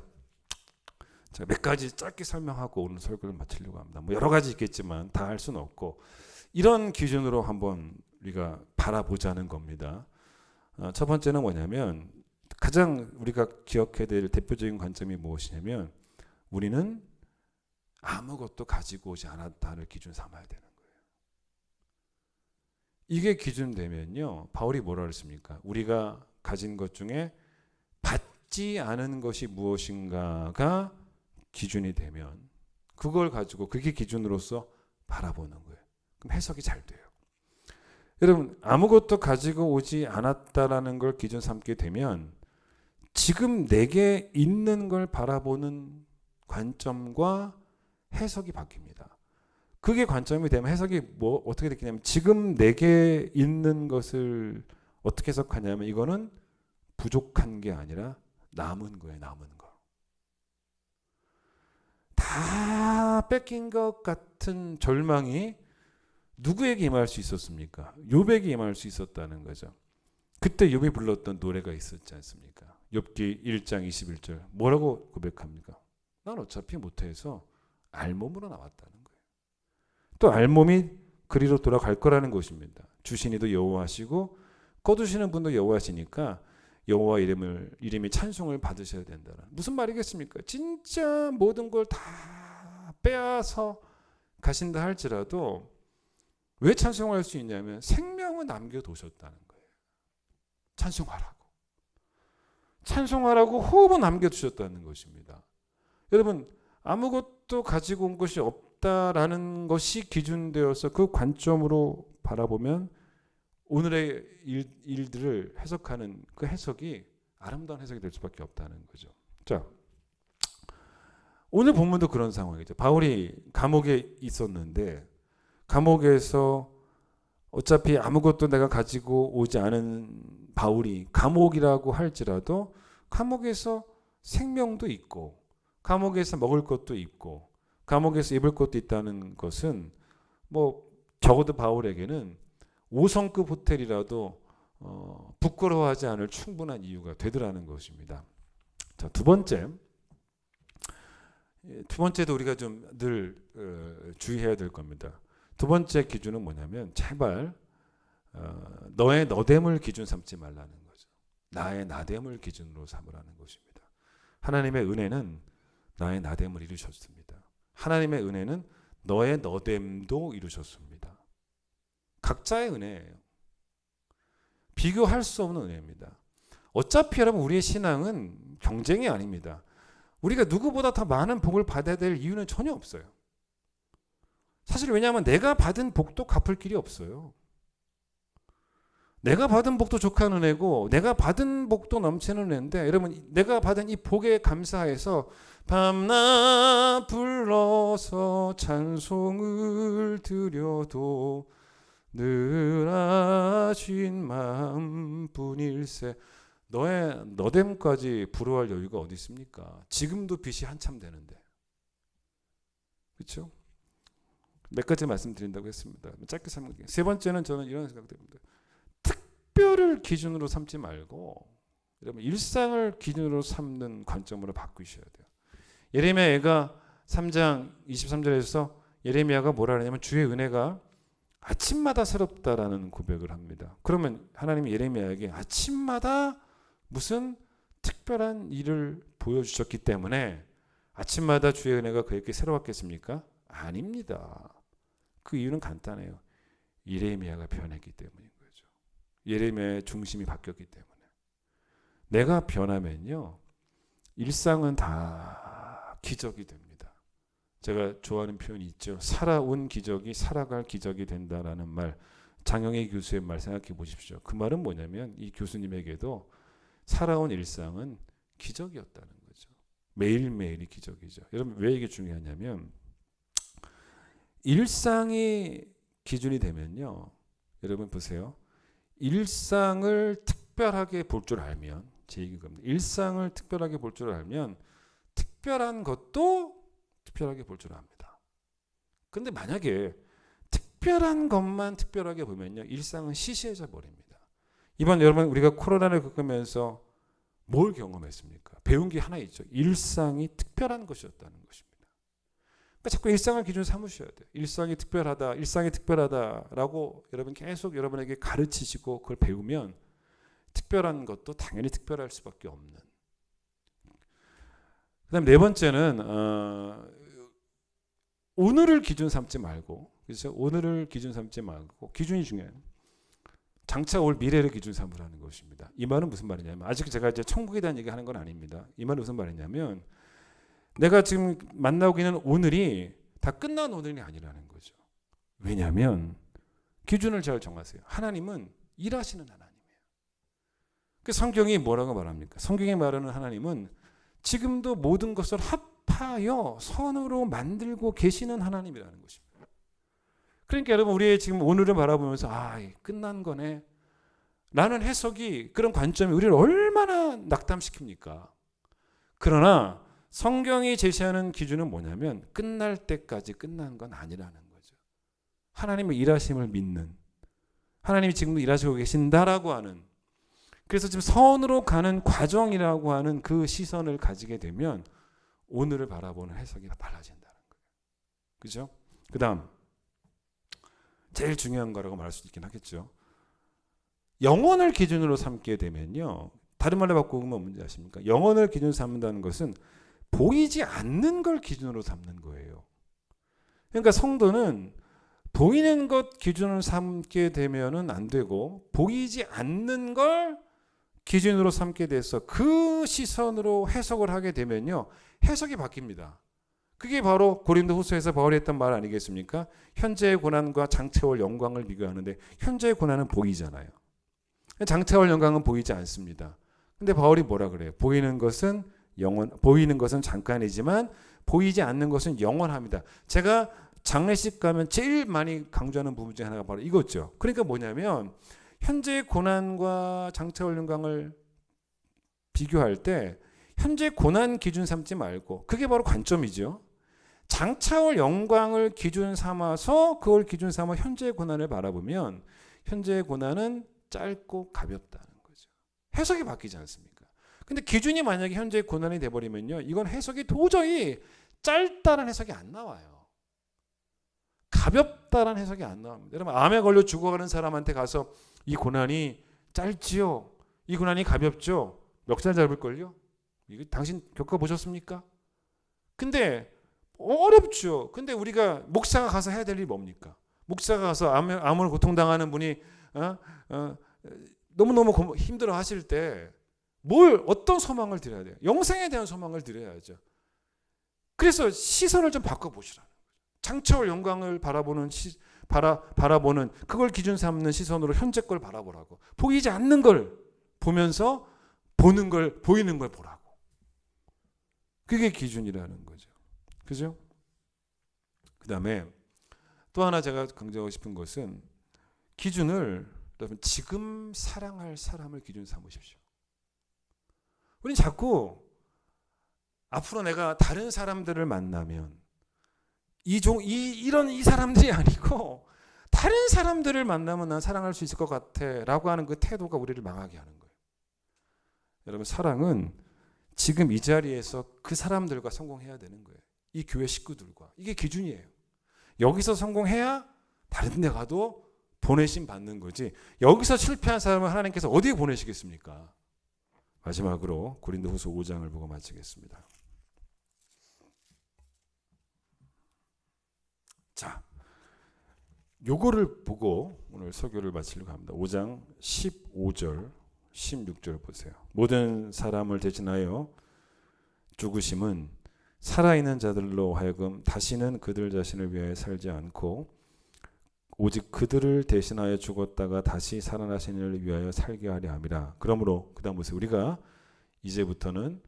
몇 가지 짧게 설명하고 오늘 설교를 마치려고 합니다. 뭐 여러 가지 있겠지만 다 할 수는 없고 이런 기준으로 한번 우리가 바라보자는 겁니다. 첫 번째는 뭐냐면 가장 우리가 기억해야 될 대표적인 관점이 무엇이냐면 우리는 아무것도 가지고 오지 않았다를 기준 삼아야 되는 거예요. 이게 기준 되면요. 바울이 뭐라 그랬습니까? 우리가 가진 것 중에 받지 않은 것이 무엇인가가 기준이 되면 그걸 가지고 그게 기준으로서 바라보는 거예요. 그럼 해석이 잘 돼요. 여러분 아무것도 가지고 오지 않았다라는 걸 기준 삼게 되면 지금 내게 있는 걸 바라보는 관점과 해석이 바뀝니다. 그게 관점이 되면 해석이 어떻게 되냐면 지금 내게 있는 것을 어떻게 해석하냐면 이거는 부족한 게 아니라 남은 거예요. 남은 거. 다 뺏긴 것 같은 절망이 누구에게 임할 수 있었습니까? 욥에게 임할 수 있었다는 거죠. 그때 욥이 불렀던 노래가 있었지 않습니까? 욥기 1장 21절 뭐라고 고백합니까? 난 어차피 못해서 알몸으로 나왔다는 거예요. 또 알몸이 그리로 돌아갈 거라는 것입니다. 주신 이도 여호와시고 거두시는 분도 여호와시니까 여호와 이름이 찬송을 받으셔야 된다는 무슨 말이겠습니까? 진짜 모든 걸 다 빼앗아 가신다 할지라도 왜 찬송할 수 있냐면 생명을 남겨두셨다는 거예요. 찬송하라고 호흡을 남겨두셨다는 것입니다. 여러분 아무것도 가지고 온 것이 없다라는 것이 기준되어서 그 관점으로 바라보면 오늘의 일들을 해석하는 그 해석이 아름다운 해석이 될 수밖에 없다는 거죠. 자, 오늘 본문도 그런 상황이죠. 바울이 감옥에 있었는데 감옥에서 어차피 아무것도 내가 가지고 오지 않은 바울이 감옥이라고 할지라도 감옥에서 생명도 있고 감옥에서 먹을 것도 있고 감옥에서 입을 것도 있다는 것은 적어도 바울에게는 5성급 호텔이라도 부끄러워하지 않을 충분한 이유가 되더라는 것입니다. 자, 두 번째도 우리가 좀 늘 주의해야 될 겁니다. 두 번째 기준은 뭐냐면 제발 너의 너됨을 기준 삼지 말라는 거죠. 나의 나됨을 기준으로 삼으라는 것입니다. 하나님의 은혜는 나의 나됨을 이루셨습니다. 하나님의 은혜는 너의 너됨도 이루셨습니다. 각자의 은혜예요. 비교할 수 없는 은혜입니다. 어차피 여러분 우리의 신앙은 경쟁이 아닙니다. 우리가 누구보다 더 많은 복을 받아야 될 이유는 전혀 없어요. 사실 왜냐하면 내가 받은 복도 갚을 길이 없어요. 내가 받은 복도 족한 은혜고 내가 받은 복도 넘치는 은혜인데 여러분 내가 받은 이 복에 감사해서 밤낮 불러서 찬송을 드려도 늘 하신 마음뿐일세. 너의 너됨까지 부러워할 여유가 어디 있습니까? 지금도 빚이 한참 되는데. 그렇죠? 몇 가지 말씀드린다고 했습니다. 짧게 설명드릴게요. 세 번째는 저는 이런 생각입니다. 특별을 기준으로 삼지 말고 여러분 일상을 기준으로 삼는 관점으로 바꾸셔야 돼요. 예레미야가 3장 23절에서 예레미야가 뭐라 하냐면 주의 은혜가 아침마다 새롭다라는 고백을 합니다. 그러면 하나님이 예레미야에게 아침마다 무슨 특별한 일을 보여주셨기 때문에 아침마다 주의 은혜가 그에게 새로웠겠습니까? 아닙니다. 그 이유는 간단해요. 예레미야가 변했기 때문인 거죠. 예레미야의 중심이 바뀌었기 때문에. 내가 변하면요. 일상은 다 기적이 됩니다. 제가 좋아하는 표현이 있죠. 살아온 기적이 살아갈 기적이 된다라는 말. 장영애 교수의 말 생각해 보십시오. 그 말은 뭐냐면 이 교수님에게도 살아온 일상은 기적이었다는 거죠. 매일매일이 기적이죠. 여러분 왜 이게 중요하냐면 일상이 기준이 되면요. 여러분 보세요. 일상을 특별하게 볼 줄 알면 제 얘기인 겁니다. 일상을 특별하게 볼 줄 알면 특별한 것도 특별하게 볼 줄 압니다. 근데 만약에 특별한 것만 특별하게 보면요. 일상은 시시해져 버립니다. 이번 여러분 우리가 코로나를 겪으면서 뭘 경험했습니까? 배운 게 하나 있죠. 일상이 특별한 것이었다는 것입니다. 그러니까 자꾸 일상을 기준 삼으셔야 돼요. 일상이 특별하다라고 여러분 계속 여러분에게 가르치시고 그걸 배우면 특별한 것도 당연히 특별할 수밖에 없는. 그다음 네 번째는 오늘을 기준 삼지 말고, 그렇죠? 오늘을 기준 삼지 말고 기준이 중요해요. 장차 올 미래를 기준 삼으라는 것입니다. 이 말은 무슨 말이냐면 아직 제가 이제 천국에 대한 얘기하는 건 아닙니다. 이 말은 무슨 말이냐면 내가 지금 만나고 있는 오늘이 다 끝난 오늘이 아니라는 거죠. 왜냐하면 기준을 잘 정하세요. 하나님은 일하시는 하나님이에요. 그 성경이 뭐라고 말합니까? 성경이 말하는 하나님은 지금도 모든 것을 합하여 선으로 만들고 계시는 하나님이라는 것입니다. 그러니까 여러분 우리 지금 오늘을 바라보면서 끝난 거네 라는 해석이, 그런 관점이 우리를 얼마나 낙담시킵니까? 그러나 성경이 제시하는 기준은 뭐냐면 끝날 때까지 끝난 건 아니라는 거죠. 하나님의 일하심을 믿는, 하나님이 지금도 일하시고 계신다라고 하는, 그래서 지금 선으로 가는 과정이라고 하는 그 시선을 가지게 되면 오늘을 바라보는 해석이 달라진다는 거예요. 그죠? 그 다음 제일 중요한 거라고 말할 수 있긴 하겠죠. 영혼을 기준으로 삼게 되면요, 다른 말로 바꾸면 뭔지 아십니까? 영혼을 기준으로 삼는다는 것은 보이지 않는 걸 기준으로 삼는 거예요. 그러니까 성도는 보이는 것 기준으로 삼게 되면은 안 되고, 보이지 않는 걸 기준으로 삼게 돼서 그 시선으로 해석을 하게 되면요, 해석이 바뀝니다. 그게 바로 고린도후서에서 바울이 했던 말 아니겠습니까? 현재의 고난과 장차올 영광을 비교하는데 현재의 고난은 보이잖아요. 장차올 영광은 보이지 않습니다. 근데 바울이 뭐라 그래요? 보이는 것은 잠깐이지만 보이지 않는 것은 영원합니다. 제가 장례식 가면 제일 많이 강조하는 부분 중에 하나가 바로 이거죠. 그러니까 뭐냐면 현재의 고난과 장차올 영광을 비교할 때 현재 고난 기준 삼지 말고, 그게 바로 관점이죠. 장차올 영광을 기준 삼아서, 그걸 기준 삼아 현재의 고난을 바라보면 현재의 고난은 짧고 가볍다는 거죠. 해석이 바뀌지 않습니까? 근데 기준이 만약에 현재의 고난이 돼버리면요, 이건 해석이 도저히 짧다는 해석이 안 나와요. 가볍다는 해석이 안 나옵니다. 여러분, 암에 걸려 죽어가는 사람한테 가서 이 고난이 짧지요? 이 고난이 가볍죠? 멱살 잡을걸요? 이거 당신 겪어보셨습니까? 근데 어렵죠. 근데 우리가 목사가 가서 해야 될 일이 뭡니까? 목사가 가서 암을 고통당하는 분이 너무너무 힘들어 하실 때 어떤 소망을 드려야 돼요? 영생에 대한 소망을 드려야죠. 그래서 시선을 좀 바꿔보시라는 거죠. 장차올 영광을 바라보는 그걸 기준 삼는 시선으로 현재 걸 바라보라고. 보이지 않는 걸 보면서 보이는 걸 보라고. 그게 기준이라는 거죠. 그죠? 그 다음에 또 하나 제가 강조하고 싶은 것은, 기준을 여러분 지금 사랑할 사람을 기준 삼으십시오. 우린 자꾸 앞으로 내가 다른 사람들을 만나면 이 사람들이 아니고 다른 사람들을 만나면 난 사랑할 수 있을 것 같아 라고 하는 그 태도가 우리를 망하게 하는 거예요. 여러분, 사랑은 지금 이 자리에서 그 사람들과 성공해야 되는 거예요. 이 교회 식구들과. 이게 기준이에요. 여기서 성공해야 다른 데 가도 보내심 받는 거지, 여기서 실패한 사람을 하나님께서 어디에 보내시겠습니까? 마지막으로 고린도후서 5장을 보고 마치겠습니다. 자, 요거를 보고 오늘 설교를 마치려고 합니다. 5장 15절 16절 보세요. 모든 사람을 대신하여 죽으심은 살아있는 자들로 하여금 다시는 그들 자신을 위하여 살지 않고 오직 그들을 대신하여 죽었다가 다시 살아나신 이를 위하여 살게 하려 함이라. 그러므로 그 다음 보세요. 우리가 이제부터는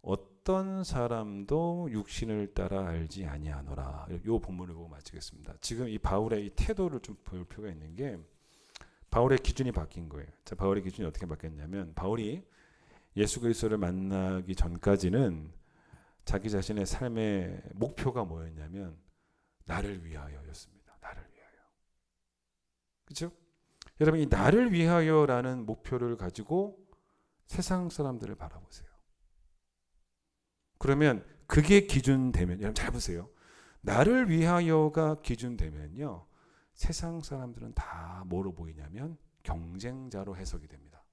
어떤 사람도 육신을 따라 알지 아니하노라. 이 본문을 보고 마치겠습니다. 지금 이 바울의 이 태도를 좀 볼 필요가 있는 게, 바울의 기준이 바뀐 거예요. 자, 바울의 기준이 어떻게 바뀌었냐면, 바울이 예수 그리스도를 만나기 전까지는 자기 자신의 삶의 목표가 뭐였냐면 나를 위하여였습니다. 나를 위하여. 그렇죠? 여러분, 이 나를 위하여라는 목표를 가지고 세상 사람들을 바라보세요. 그러면 그게 기준되면, 여러분 잘 보세요. 나를 위하여가 기준되면요, 세상 사람들은 다 뭐로 보이냐면 경쟁자로 해석이 됩니다.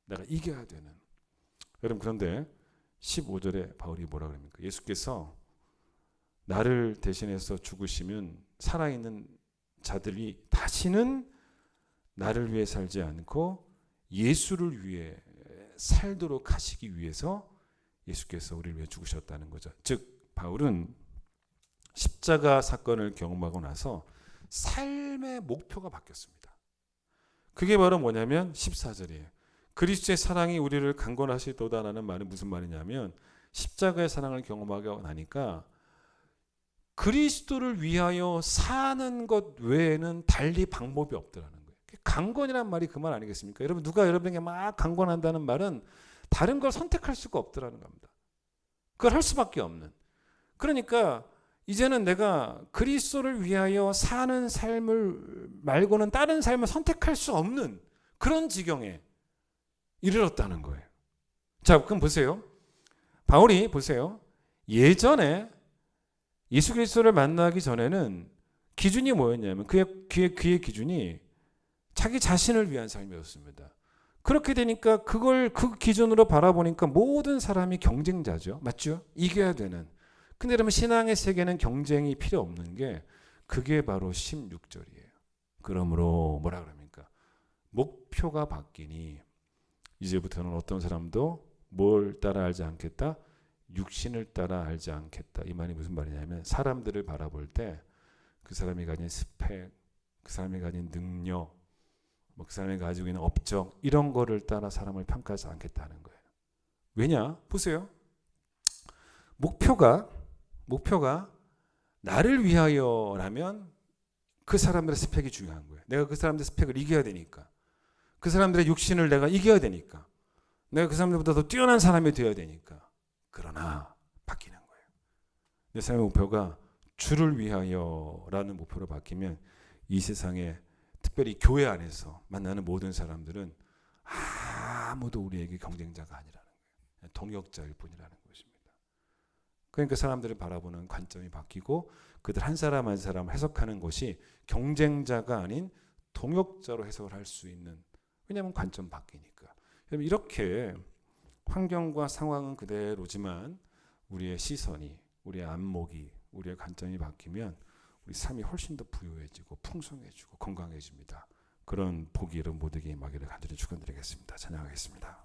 내가 이겨야 되는. 여러분, 그런데 15절에 바울이 뭐라 그럽니까? 예수께서 나를 대신해서 죽으시면 살아있는 자들이 다시는 나를 위해 살지 않고 예수를 위해 살도록 하시기 위해서 예수께서 우리를 위해 죽으셨다는 거죠. 즉 바울은 십자가 사건을 경험하고 나서 삶의 목표가 바뀌었습니다. 그게 바로 뭐냐면 14절이에요. 그리스도의 사랑이 우리를 강권하시도다라는 말이 무슨 말이냐면 십자가의 사랑을 경험하고 나니까 그리스도를 위하여 사는 것 외에는 달리 방법이 없더라는 거예요. 강권이란 말이 그 말 아니겠습니까? 여러분, 누가 여러분에게 막 강권한다는 말은 다른 걸 선택할 수가 없더라는 겁니다. 그걸 할 수밖에 없는. 그러니까 이제는 내가 그리스도를 위하여 사는 삶을 말고는 다른 삶을 선택할 수 없는 그런 지경에 이르렀다는 거예요. 자, 그럼 보세요. 바울이 보세요. 예전에 예수 그리스도를 만나기 전에는 기준이 뭐였냐면 그의 기준이 자기 자신을 위한 삶이었습니다. 그렇게 되니까 그 기준으로 바라보니까 모든 사람이 경쟁자죠. 맞죠? 이겨야 되는. 근데 여러분, 신앙의 세계는 경쟁이 필요 없는 게 그게 바로 16절이에요. 그러므로 뭐라 그럽니까? 목표가 바뀌니 이제부터는 어떤 사람도 뭘 따라 알지 않겠다? 육신을 따라 알지 않겠다. 이 말이 무슨 말이냐면 사람들을 바라볼 때 그 사람이 가진 스펙, 그 사람이 가진 능력, 그 사람이 가지고 있는 업적 이런 거를 따라 사람을 평가하지 않겠다는 거예요. 왜냐? 보세요. 목표가 나를 위하여라면 그 사람들의 스펙이 중요한 거예요. 내가 그 사람들의 스펙을 이겨야 되니까. 그 사람들의 육신을 내가 이겨야 되니까. 내가 그 사람들보다 더 뛰어난 사람이 되어야 되니까. 그러나 바뀌는 거예요. 내 삶의 목표가 주를 위하여라는 목표로 바뀌면 이 세상에 특별히 교회 안에서 만나는 모든 사람들은 아무도 우리에게 경쟁자가 아니라는 거예요. 동역자일 뿐이라는 것입니다. 그러니까 사람들을 바라보는 관점이 바뀌고 그들 한 사람 한 사람 해석하는 것이 경쟁자가 아닌 동역자로 해석을 할 수 있는, 왜냐하면 관점 바뀌니까. 이렇게 환경과 상황은 그대로지만 우리의 시선이, 우리의 안목이, 우리의 관점이 바뀌면 우리 삶이 훨씬 더 부유해지고 풍성해지고 건강해집니다. 그런 복이 여러분 모두에게 임하기를 간절히 축원드리겠습니다. 찬양하겠습니다.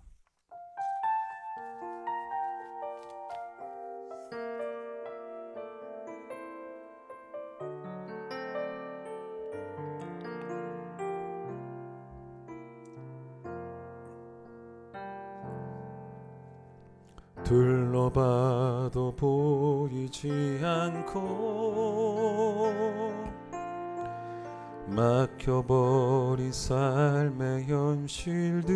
둘러봐도 보이지 않고 막혀버린 삶의 현실들,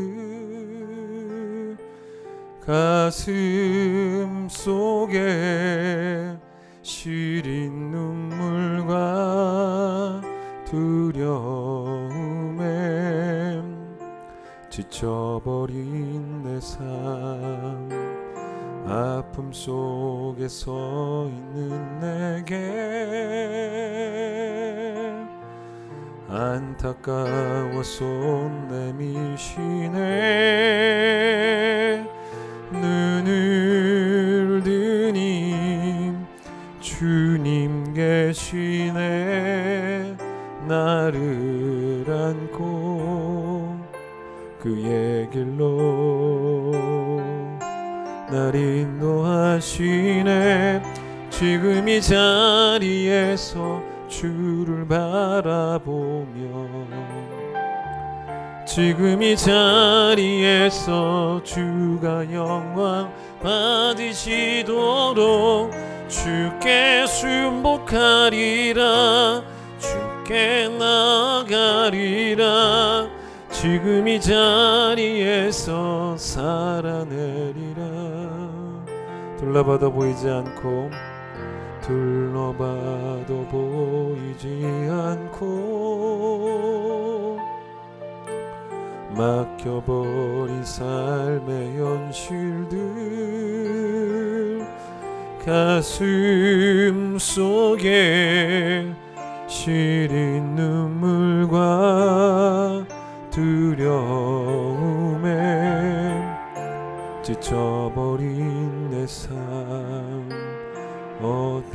가슴 속에 시린 눈물과 두려움에 지쳐버린 내 삶, 아픔 속에 서 있는 내게 안타까워 손 내미시네. 눈을 드니 주님 계시네. 나를 안고 그의 길로 날 인도하시네. 지금 이 자리에서 주를 바라보며, 지금 이 자리에서 주가 영광 받으시도록 주께 순복하리라, 주께 나가리라. 지금 이 자리에서 살아내리라. 둘러봐도 보이지 않고, 둘러봐도 보이지 않고 막혀버린 삶의 현실들, 가슴 속에 시린 눈물과 두려움에 지쳐버린 내 삶,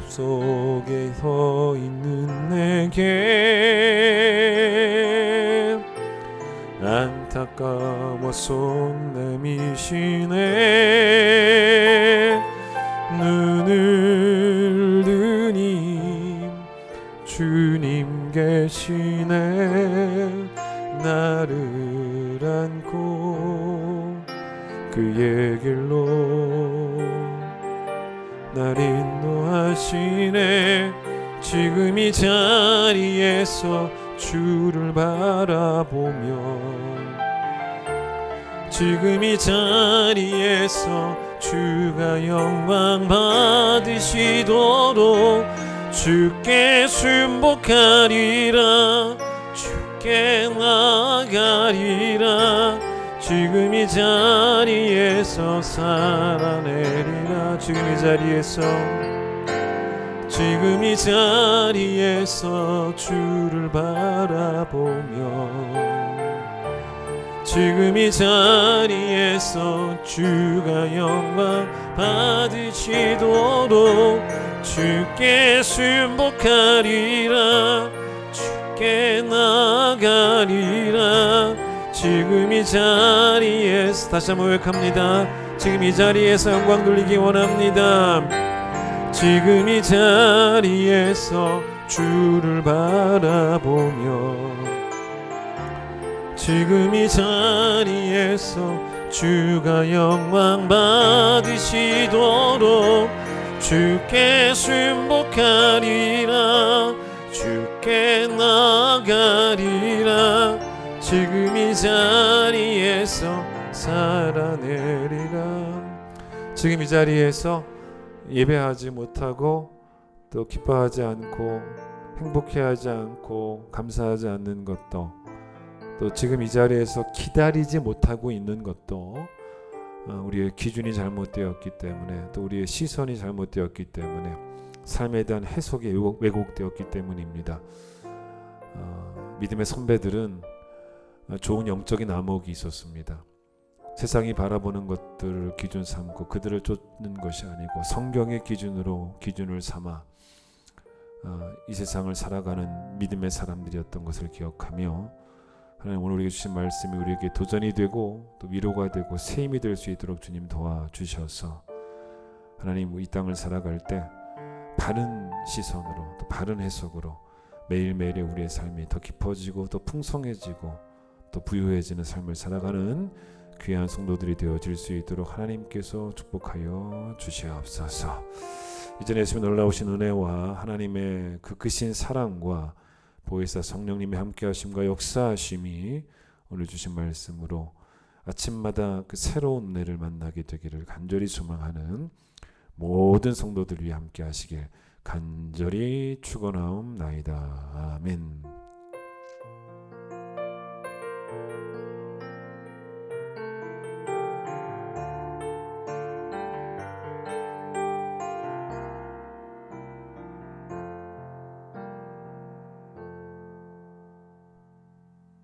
속에 서 있는 내게 안타까워 손 내미시네. 눈을 드니 주님 계시네. 나를 안고 그의 길로 날 인도하시네. 지금 이 자리에서 주를 바라보며 지금 이 자리에서 주가 영광 받으시도록 주께 순복하리라. 주께 나가리라. 지금 이 자리에서 살아내리라. 지금 이 자리에서 지금 이 자리에서 주를 바라보며 지금 이 자리에서 주가 영광 받으시도록 주께 순복하리라. 주께 나가리라. 지금 이 자리에서 다시 한번 고백합니다. 지금 이 자리에서 영광 돌리기 원합니다. 지금 이 자리에서 주를 바라보며 지금 이 자리에서 주가 영광 받으시도록 주께 순복하리라. 주께 나가리라. 지금 이 자리에서 살아내리라. 지금 이 자리에서 예배하지 못하고 또 기뻐하지 않고 행복해하지 않고 감사하지 않는 것도 또 지금 이 자리에서 기다리지 못하고 있는 것도 우리의 기준이 잘못되었기 때문에 또 우리의 시선이 잘못되었기 때문에 삶에 대한 해석이 왜곡되었기 때문입니다. 믿음의 선배들은 좋은 영적인 암흑이 있었습니다. 세상이 바라보는 것들을 기준 삼고 그들을 쫓는 것이 아니고 성경의 기준을 삼아 이 세상을 살아가는 믿음의 사람들이었던 것을 기억하며 하나님 오늘 우리에게 주신 말씀이 우리에게 도전이 되고 또 위로가 되고 새 힘이 될 수 있도록 주님 도와주셔서 하나님 이 땅을 살아갈 때 바른 시선으로 또 바른 해석으로 매일매일의 우리의 삶이 더 깊어지고 더 풍성해지고 또 부유해지는 삶을 살아가는 귀한 성도들이 되어질 수 있도록 하나님께서 축복하여 주시옵소서. 이전에 예수님 놀라우신 은혜와 하나님의 그 크신 사랑과 보혜사 성령님의 함께하심과 역사하심이 오늘 주신 말씀으로 아침마다 그 새로운 은혜를 만나게 되기를 간절히 소망하는 모든 성도들 위해 함께하시길 간절히 축원하옵나이다.